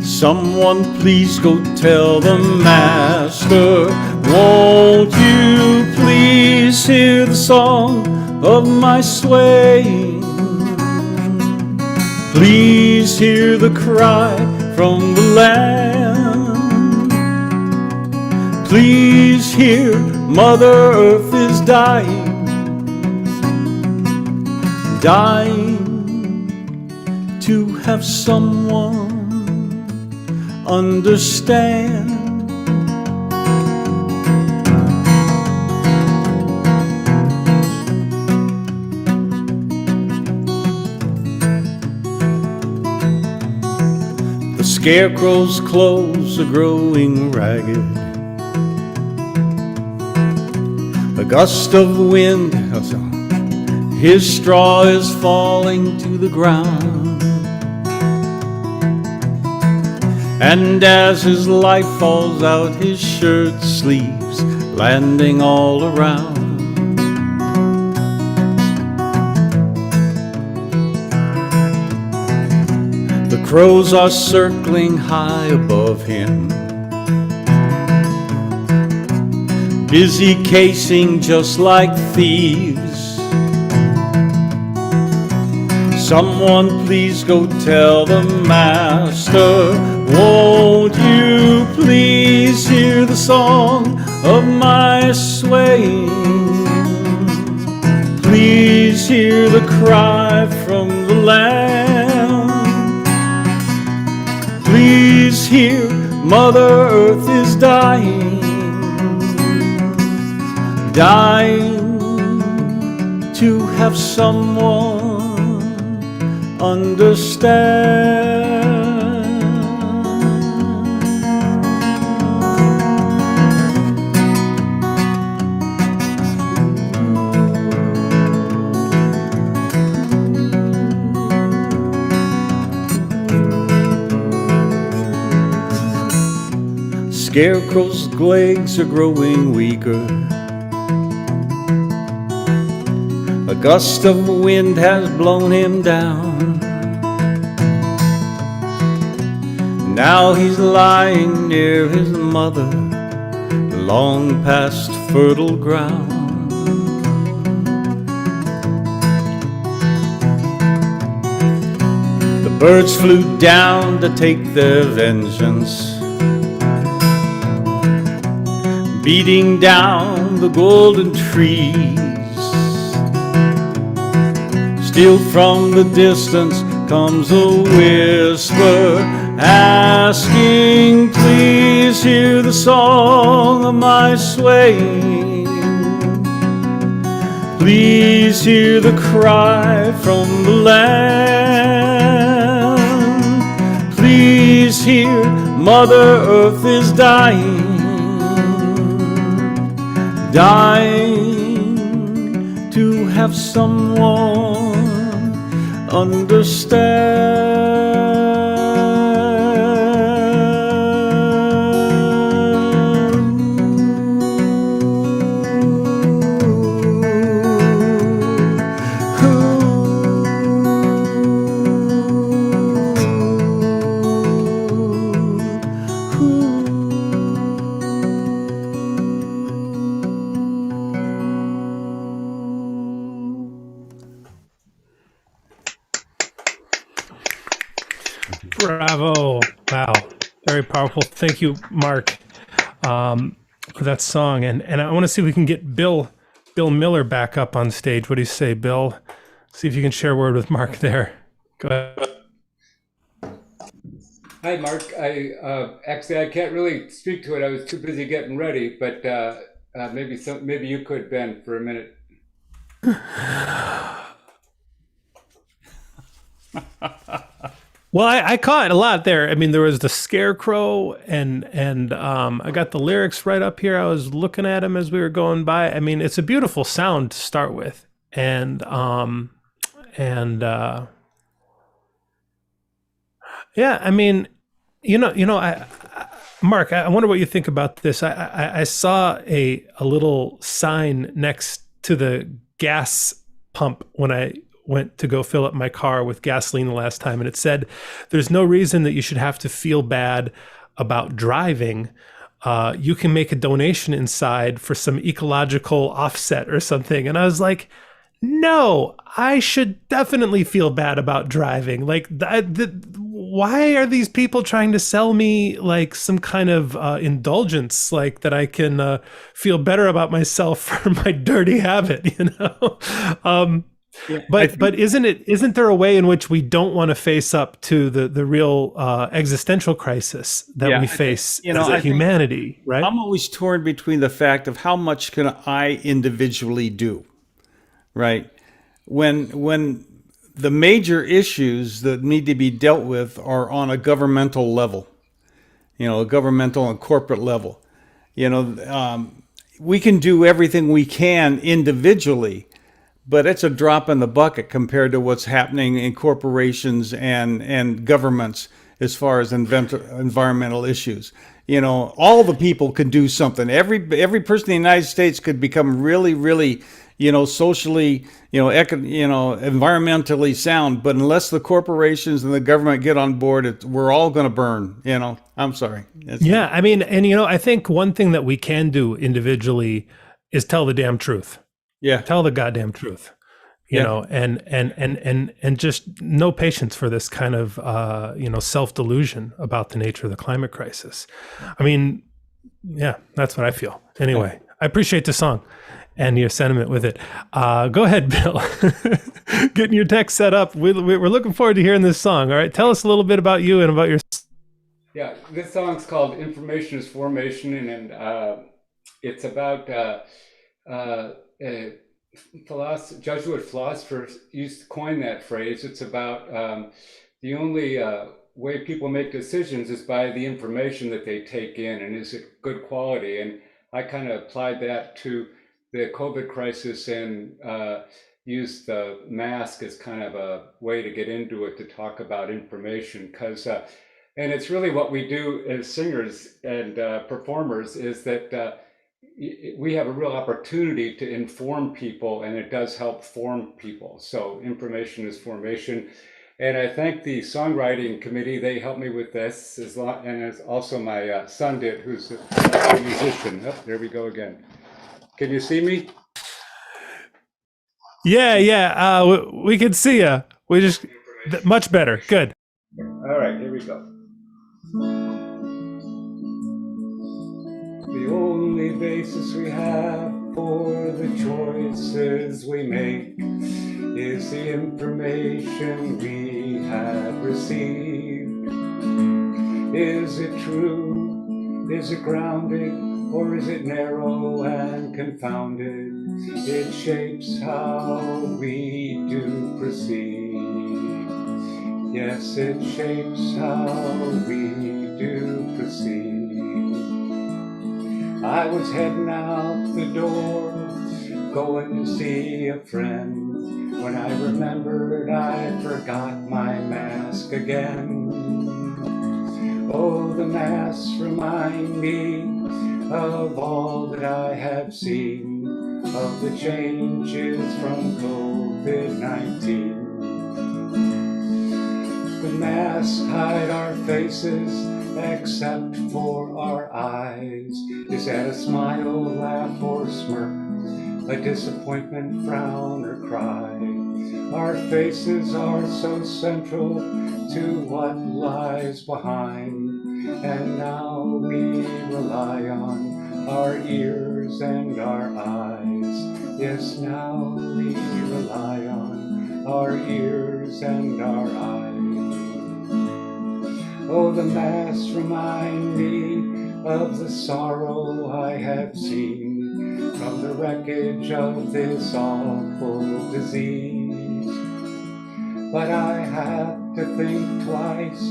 Someone please go tell the master, won't you please hear the song of my swaying? Please hear the cry from the land. Please hear Mother Earth is dying, dying. to have someone understand. The scarecrow's clothes are growing ragged. A gust of wind, his straw is falling to the ground. And as his life falls out, his shirt sleeves landing all around. The crows are circling high above him, busy casing just like thieves. Someone please go tell the master, won't you please hear the song of my swaying? Please hear the cry from the land. Please hear Mother Earth is dying, dying to have someone understand. Scarecrow's legs are growing weaker. A gust of wind has blown him down. Now he's lying near his mother, long past fertile ground. The birds flew down to take their vengeance, beating down the golden trees. Still from the distance comes a whisper, asking, please hear the song of my swaying. Please hear the cry from the land. Please hear Mother Earth is dying, dying to have someone understand. Bravo. Wow. Very powerful. Thank you, Mark, for that song. And I want to see if we can get Bill Miller back up on stage. What do you say, Bill? See if you can share a word with Mark there. Go ahead. Hi, Mark. Actually, I can't really speak to it. I was too busy getting ready, but maybe you could, Ben, for a minute. Well, I caught a lot there. I mean, there was the scarecrow, and I got the lyrics right up here. I was looking at them as we were going by. I mean, it's a beautiful sound to start with, and yeah. I mean, Mark, I wonder what you think about this. I saw a little sign next to the gas pump when I went to go fill up my car with gasoline the last time, and it said, there's no reason that you should have to feel bad about driving. You can make a donation inside for some ecological offset or something. And I was like, no, I should definitely feel bad about driving. Like, why are these people trying to sell me like some kind of indulgence, like that I can feel better about myself for my dirty habit, you know? But isn't there a way in which we don't want to face up to the real existential crisis that we face as a humanity, right? I'm always torn between the fact of how much can I individually do, right? When the major issues that need to be dealt with are on a governmental level, a governmental and corporate level. We can do everything we can individually, but it's a drop in the bucket compared to what's happening in corporations and governments as far as environmental issues. All the people can do something. Every person in the United States could become really, really, socially, environmentally sound. But unless the corporations and the government get on board, we're all going to burn. I'm sorry. I mean, and I think one thing that we can do individually is tell the damn truth. Yeah. Tell the goddamn truth. You know, and just no patience for this kind of self-delusion about the nature of the climate crisis. I mean, that's what I feel. Anyway, I appreciate the song and your sentiment with it. Go ahead, Bill. Getting your text set up. We're looking forward to hearing this song. All right, tell us a little bit about you and about your. Yeah, this song's called "Information is Formation," and it's about. Jesuit philosophers used to coin that phrase. It's about the only way people make decisions is by the information that they take in, and is it good quality? And I kind of applied that to the COVID crisis and used the mask as kind of a way to get into it, to talk about information, because and it's really what we do as singers and performers, is that we have a real opportunity to inform people, and it does help form people. So information is formation. And I thank the songwriting committee. They helped me with this, and as also my son did, who's a musician. Oh, there we go again. Can you see me? Yeah. We can see you. We just much better. Good. All right, here we go. The only basis we have for the choices we make is the information we have received. Is it true? Is it grounded? Or is it narrow and confounded? It shapes how we do proceed. Yes, it shapes how we do proceed. I was heading out the door, going to see a friend, when I remembered I forgot my mask again. Oh, the masks remind me of all that I have seen, of the changes from COVID-19. The masks hide our faces, except for our eyes. Is that a smile, laugh, or smirk? A disappointment, frown, or cry? Our faces are so central to what lies behind, and now we rely on our ears and our eyes. Yes, now we rely on our ears and our eyes. Oh, the masks remind me of the sorrow I have seen from the wreckage of this awful disease. But I had to think twice,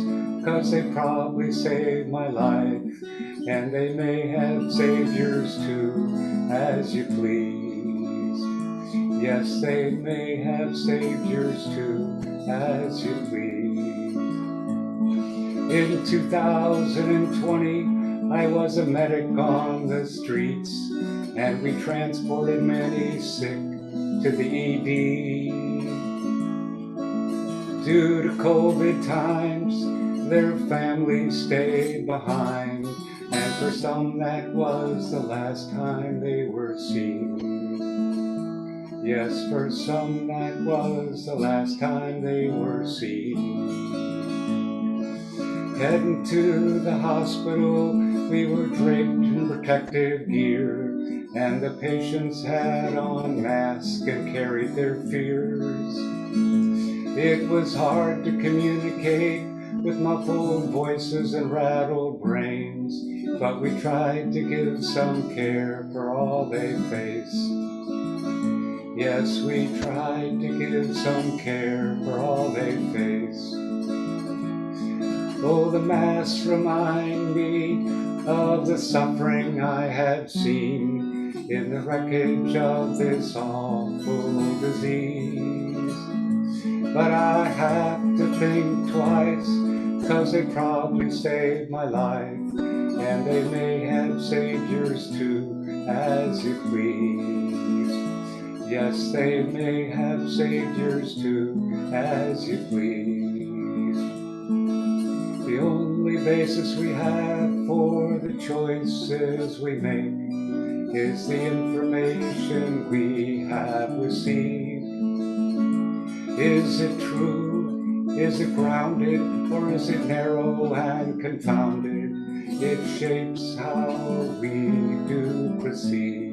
'cause they probably saved my life, and they may have saved yours too, as you please. Yes, they may have saved yours too, as you please. In 2020, I was a medic on the streets, and we transported many sick to the ED. Due to COVID times, their families stayed behind, and for some that was the last time they were seen. Yes, for some that was the last time they were seen. Heading to the hospital, we were draped in protective gear, and the patients had on masks and carried their fears. It was hard to communicate with muffled voices and rattled brains, but we tried to give some care for all they face. Yes, we tried to give some care for all they face. Oh, the masks remind me of the suffering I have seen in the wreckage of this awful disease. But I have to think twice, 'cause they probably saved my life, and they may have saved yours too, as you please. Yes, they may have saved yours too, as you please. The only basis we have for the choices we make is the information we have received. Is it true? Is it grounded? Or is it narrow and confounded? It shapes how we do proceed.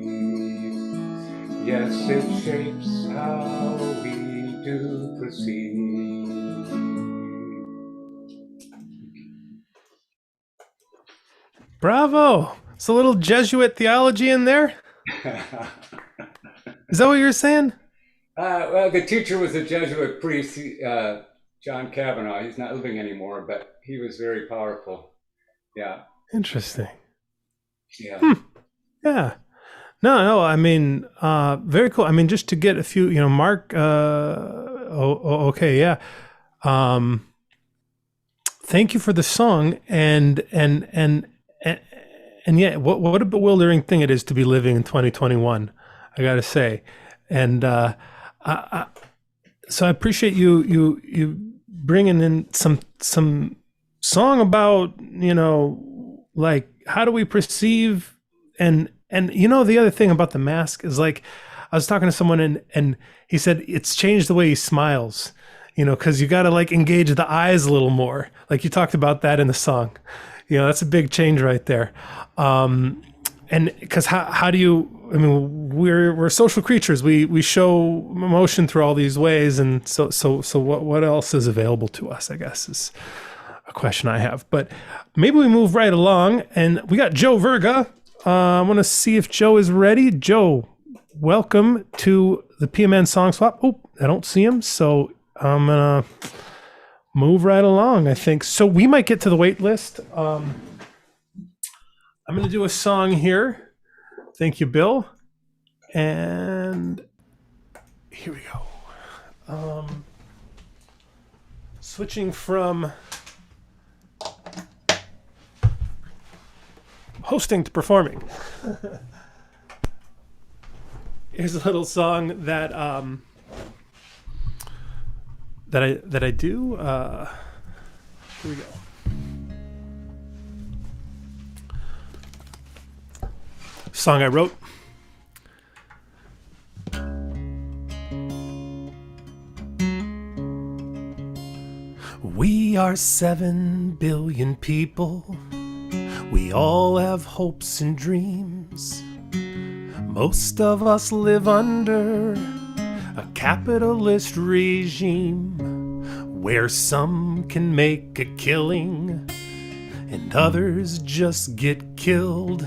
Yes, it shapes how we do proceed. Bravo! It's a little Jesuit theology in there. Is that what you're saying? Well, the teacher was a Jesuit priest, John Kavanaugh. He's not living anymore, but he was very powerful. Yeah. Interesting. Yeah. Yeah. No, I mean, very cool. I mean, just to get a few, Mark, okay, yeah. Thank you for the song, and yeah, what a bewildering thing it is to be living in 2021, I gotta say. And so I appreciate you bringing in some song about, like, how do we perceive, and the other thing about the mask is, like, I was talking to someone and he said it's changed the way he smiles, because you got to, like, engage the eyes a little more. Like you talked about that in the song. That's a big change right there. And because how do you, I mean, we're social creatures. We show emotion through all these ways. And so what else is available to us, I guess, is a question I have. But maybe we move right along, and we got Joe Verga. I want to see if Joe is ready. Joe, welcome to the PMN Song Swap. Oh, I don't see him, so I'm going to move right along, I think. So we might get to the wait list. I'm going to do a song here. Thank you, Bill. And here we go. Switching from hosting to performing. Here's a little song that I do. Here we go. Song I wrote. We are 7 billion people. We all have hopes and dreams. Most of us live under a capitalist regime where some can make a killing and others just get killed.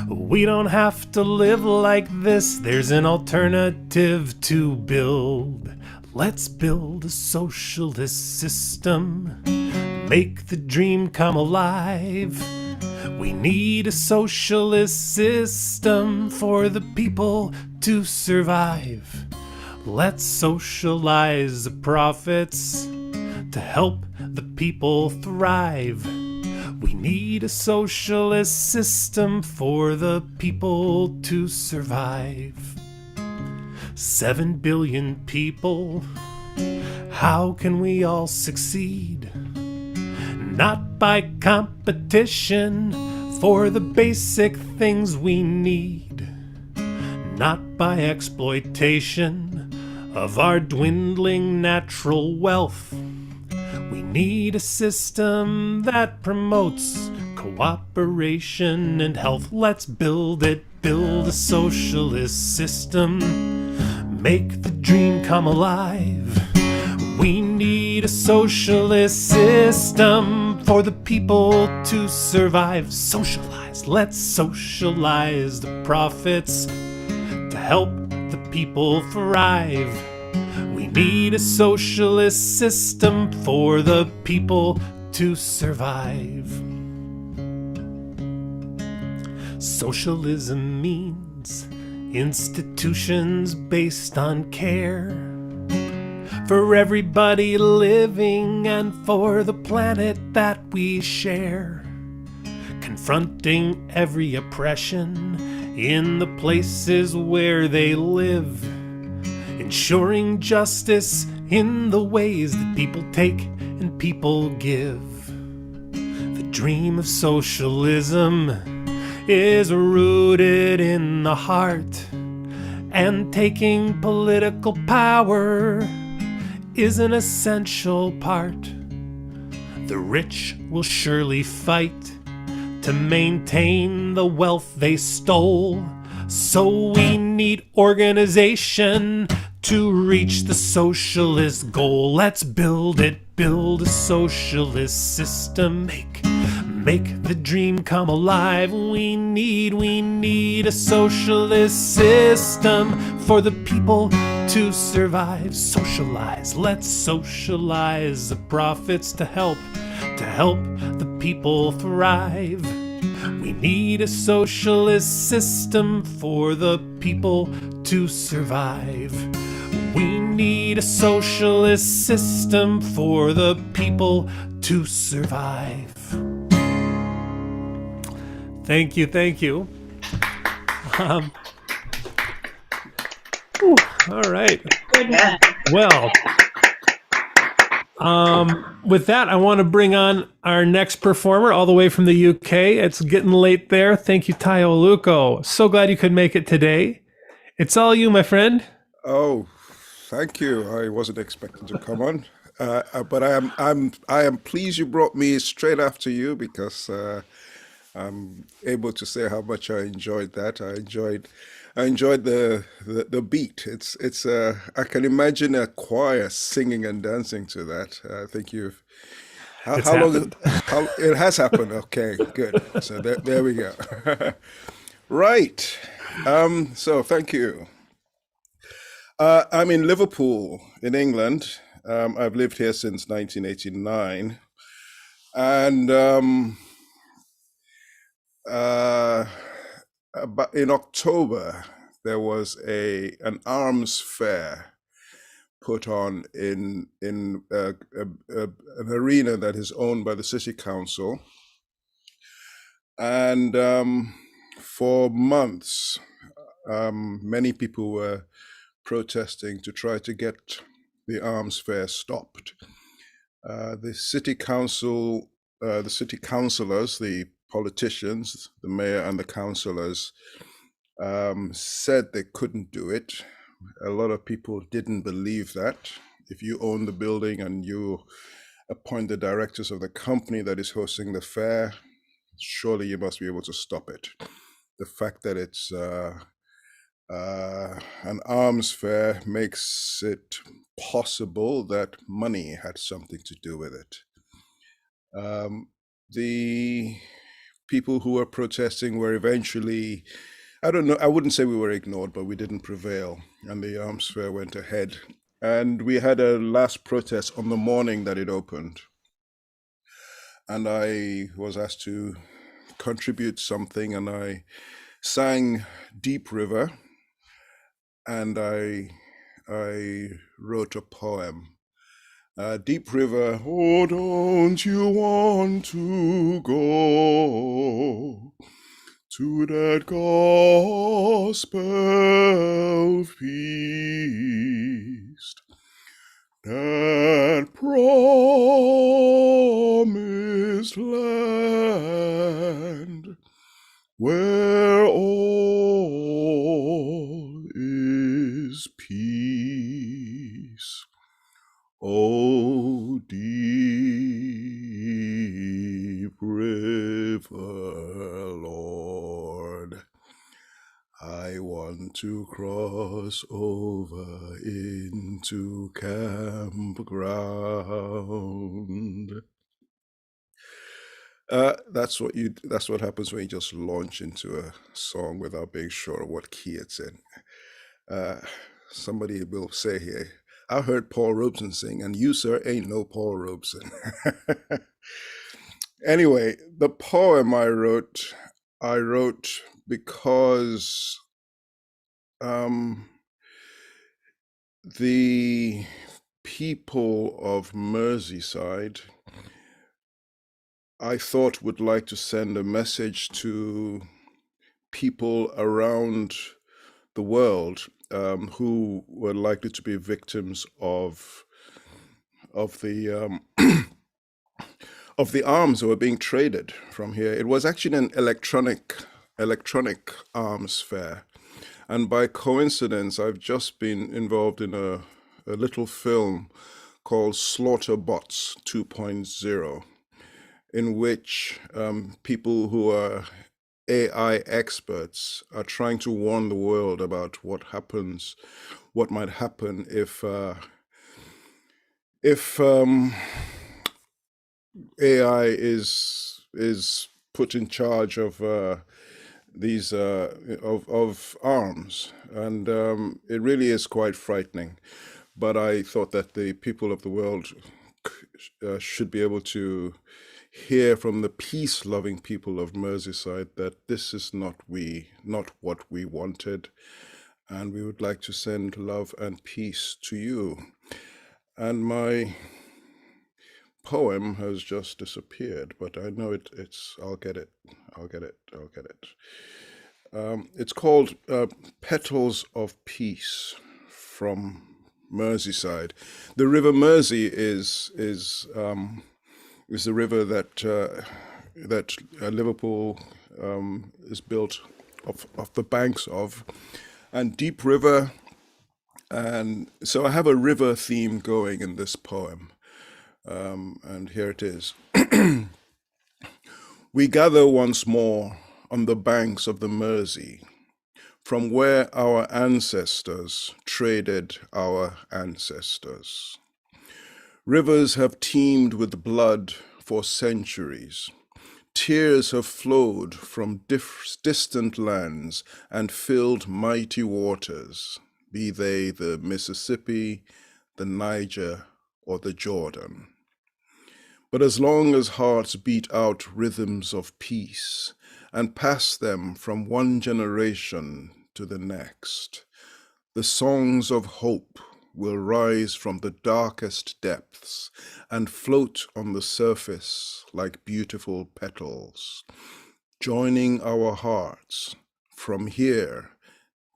We don't have to live like this. There's an alternative to build. Let's build a socialist system. Make the dream come alive. We need a socialist system for the people to survive. Let's socialize the profits to help the people thrive. We need a socialist system for the people to survive. 7 billion people, how can we all succeed? Not by competition for the basic things we need. Not by exploitation of our dwindling natural wealth. We need a system that promotes cooperation and health. Let's build it, build a socialist system. Make the dream come alive. We need a socialist system for the people to survive. Socialize, let's socialize the profits to help the people thrive. We need a socialist system for the people to survive. Socialism means institutions based on care for everybody living and for the planet that we share. Confronting every oppression in the places where they live. Ensuring justice in the ways that people take and people give. The dream of socialism is rooted in the heart, and taking political power is an essential part. The rich will surely fight to maintain the wealth they stole, so we need organization to reach the socialist goal. Let's build it, build a socialist system. Make the dream come alive. We need a socialist system for the people to survive. Socialize, let's socialize the profits to help the people thrive. We need a socialist system for the people to survive. We need a socialist system for the people to survive. Thank you, thank you. All right. Well, with that, I want to bring on our next performer all the way from the UK. It's getting late there. Thank you, Tayo Luco. So glad you could make it today. It's all you, my friend. Oh, thank you. I wasn't expecting to come on, but I am pleased you brought me straight after you, because I'm able to say how much I enjoyed that. I enjoyed the beat. It's I can imagine a choir singing and dancing to that. I think you've how long it has happened. Okay, good. So there we go. Right. So thank you. I'm in Liverpool, in England. I've lived here since 1989, and but in October there was an arms fair put on in an arena that is owned by the city council, and for months many people were protesting to try to get the arms fair stopped. The city council, the city councillors, the politicians, the mayor and the councillors said they couldn't do it. A lot of people didn't believe that. If you own the building and you appoint the directors of the company that is hosting the fair, surely you must be able to stop it. The fact that it's an arms fair makes it possible that money had something to do with it. The people who were protesting were eventually, I don't know, I wouldn't say we were ignored, but we didn't prevail, and the arms fair went ahead. And we had a last protest on the morning that it opened. And I was asked to contribute something, and I sang Deep River, and I wrote a poem. Deep River, oh, don't you want to go to that gospel feast, that promised land, where all is peace? Oh, deep river, river, Lord. I want to cross over into campground. That's what happens when you just launch into a song without being sure of what key it's in. Somebody will say here, I heard Paul Robeson sing, and you, sir, ain't no Paul Robeson. Anyway, the poem I wrote because the people of Merseyside, I thought, would like to send a message to people around the world who were likely to be victims of the of the arms that were being traded from here. It was actually an electronic arms fair, and by coincidence, I've just been involved in a little film called Slaughterbots 2.0, in which people who are AI experts are trying to warn the world about what might happen if AI is put in charge of these of arms, and it really is quite frightening. But I thought that the people of the world should be able to hear from the peace-loving people of Merseyside that this is not what we wanted, and we would like to send love and peace to you. And my poem has just disappeared, but I know I'll get it. It's called Petals of Peace from Merseyside. The River Mersey is the river that Liverpool is built off the banks of, and deep river. And so I have a river theme going in this poem. And here it is. We gather once more on the banks of the Mersey, from where our ancestors traded our ancestors. Rivers have teemed with blood for centuries. Tears have flowed from distant lands and filled mighty waters, be they the Mississippi, the Niger, or the Jordan. But as long as hearts beat out rhythms of peace and pass them from one generation to the next, the songs of hope will rise from the darkest depths and float on the surface like beautiful petals, joining our hearts from here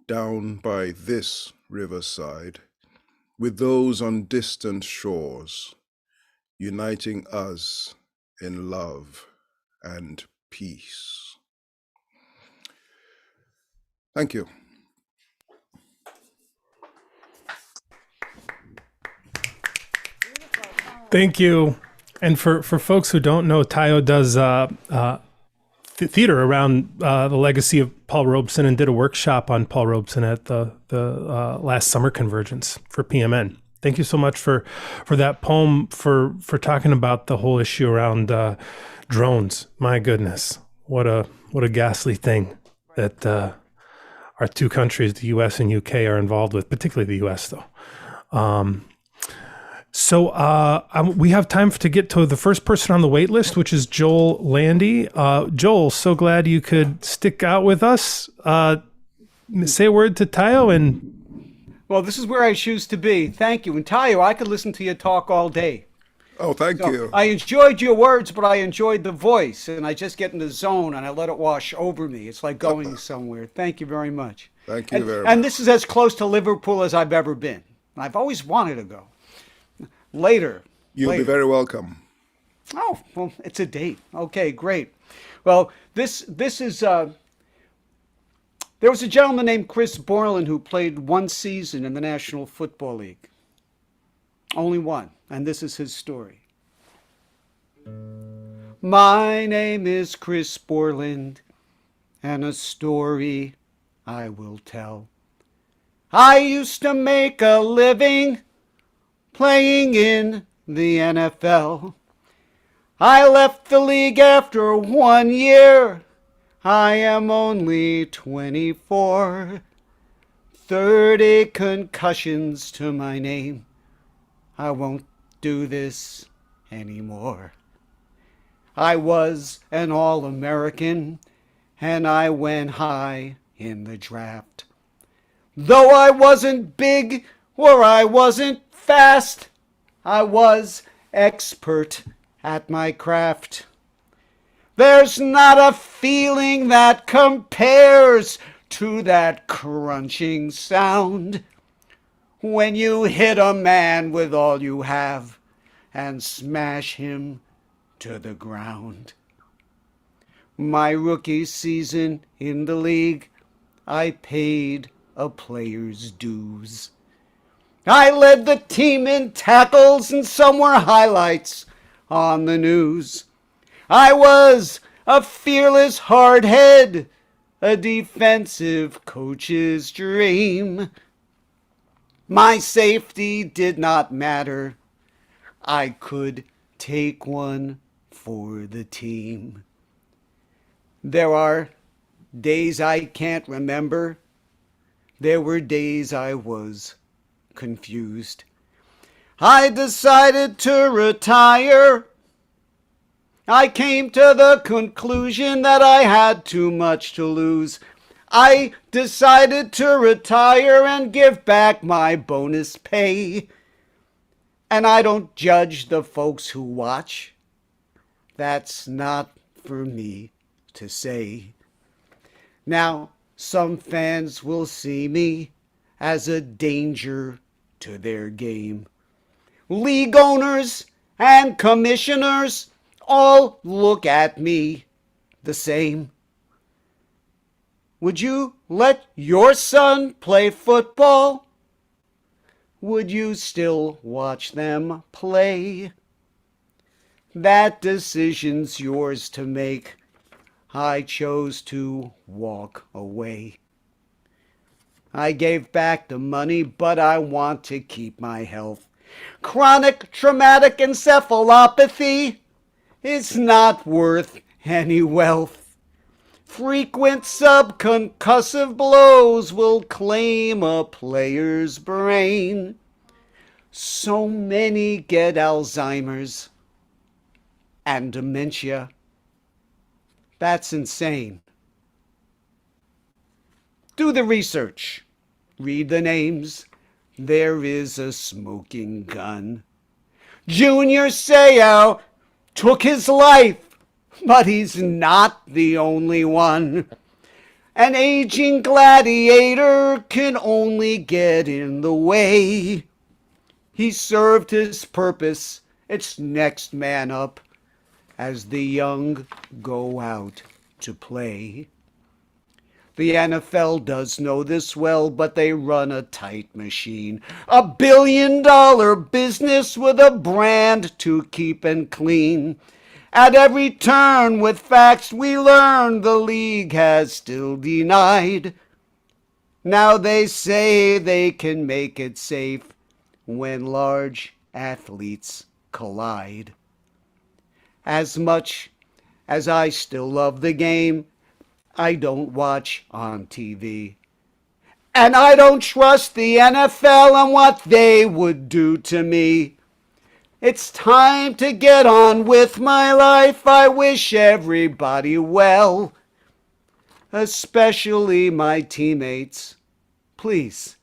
down by this riverside with those on distant shores, uniting us in love and peace. Thank you. Thank you. And for folks who don't know, Tayo does theater around the legacy of Paul Robeson, and did a workshop on Paul Robeson at the last summer convergence for PMN. Thank you so much for that poem, for talking about the whole issue around drones. My goodness, what a ghastly thing that our two countries, the U.S. and U.K., are involved with, particularly the U.S. though. So we have time to get to the first person on the wait list, which is Joel Landy. Joel, so glad you could stick out with us. Say a word to Tayo and... Well, this is where I choose to be. Thank you. And Tayo, I could listen to you talk all day. Oh, thank you. I enjoyed your words, but I enjoyed the voice, and I just get in the zone and I let it wash over me. It's like going somewhere. Thank you very much. Thank you very much. And this is as close to Liverpool as I've ever been. I've always wanted to go. Later. You'll be very welcome. Oh, well, it's a date. Okay, great. Well, this is... There was a gentleman named Chris Borland who played one season in the National Football League. Only one. And this is his story. My name is Chris Borland, and a story I will tell. I used to make a living playing in the NFL. I left the league after 1 year. I am only 24. 30 concussions to my name. I won't do this anymore. I was an All-American, and I went high in the draft. Though I wasn't big or I wasn't fast, I was expert at my craft. There's not a feeling that compares to that crunching sound when you hit a man with all you have and smash him to the ground. My rookie season in the league, I paid a player's dues. I led the team in tackles, and some were highlights on the news. I was a fearless hardhead, a defensive coach's dream. My safety did not matter. I could take one for the team. There are days I can't remember. There were days I was confused. I decided to retire. I came to the conclusion that I had too much to lose. I decided to retire and give back my bonus pay. And I don't judge the folks who watch. That's not for me to say. Now, some fans will see me as a danger to their game. League owners and commissioners all look at me the same. Would you let your son play football? Would you still watch them play? That decision's yours to make. I chose to walk away. I gave back the money, but I want to keep my health. Chronic traumatic encephalopathy is not worth any wealth. Frequent subconcussive blows will claim a player's brain. So many get Alzheimer's and dementia. That's insane. Do the research. Read the names. There is a smoking gun. Junior Seau took his life, but he's not the only one. An aging gladiator can only get in the way. He served his purpose. It's next man up as the young go out to play. The NFL does know this well, but they run a tight machine. $1 billion business with a brand to keep and clean. At every turn with facts we learn the league has still denied. Now they say they can make it safe when large athletes collide. As much as I still love the game, I don't watch on TV. And I don't trust the NFL and what they would do to me. It's time to get on with my life. I wish everybody well, especially my teammates. Please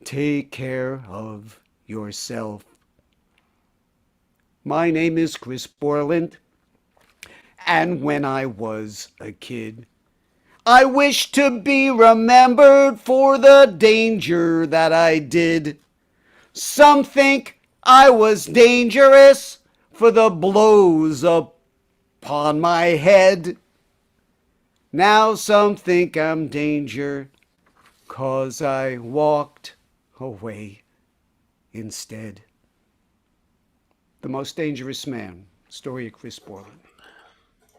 take care of yourself. My name is Chris Borland, and when I was a kid, I wish to be remembered for the danger that I did. Some think I was dangerous for the blows upon my head. Now some think I'm danger 'cause I walked away instead. The most dangerous man story of Chris Borland.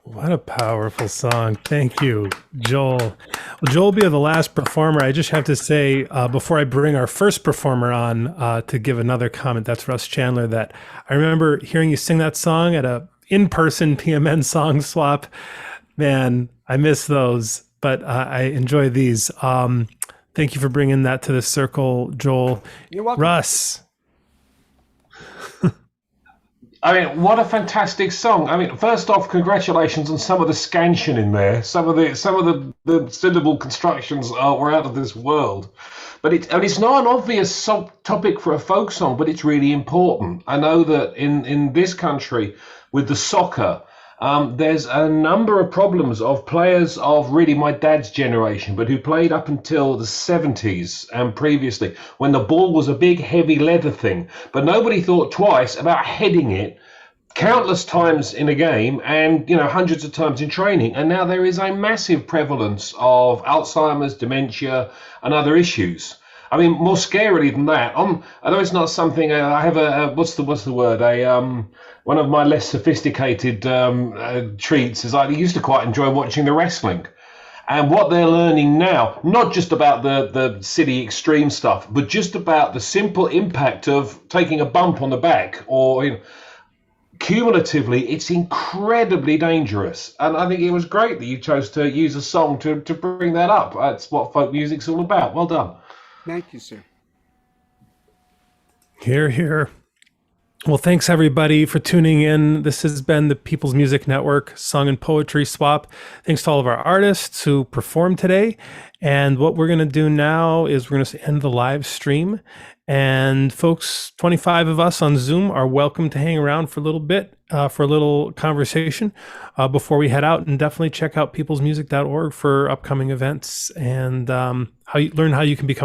What a powerful song. Thank you, Joel. Well, Joel will be the last performer. I just have to say, before I bring our first performer on to give another comment, that's Russ Chandler, that I remember hearing you sing that song at a in-person PMN song swap. Man, I miss those, but I enjoy these. Thank you for bringing that to the circle, Joel. You're welcome. Russ. I mean, what a fantastic song! I mean, first off, congratulations on some of the scansion in there. Some of the syllable constructions were out of this world. But it's not an obvious topic for a folk song, but it's really important. I know that in this country, with the soccer, there's a number of problems of players of really my dad's generation, but who played up until the 70s and previously, when the ball was a big, heavy leather thing. But nobody thought twice about heading it countless times in a game and, hundreds of times in training. And now there is a massive prevalence of Alzheimer's, dementia, and other issues. I mean, more scarily than that, I know it's not something, I have what's the word? One of my less sophisticated treats is I used to quite enjoy watching the wrestling. And what they're learning now, not just about the silly extreme stuff, but just about the simple impact of taking a bump on the back or, cumulatively, it's incredibly dangerous. And I think it was great that you chose to use a song to bring that up. That's what folk music's all about. Well done. Thank you, sir. Hear, hear. Well, thanks everybody for tuning in. This has been the People's Music Network Song and Poetry Swap. Thanks to all of our artists who performed today. And what we're going to do now is we're going to end the live stream. And folks, 25 of us on Zoom are welcome to hang around for a little bit, for a little conversation before we head out. And definitely check out peoplesmusic.org for upcoming events and learn how you can become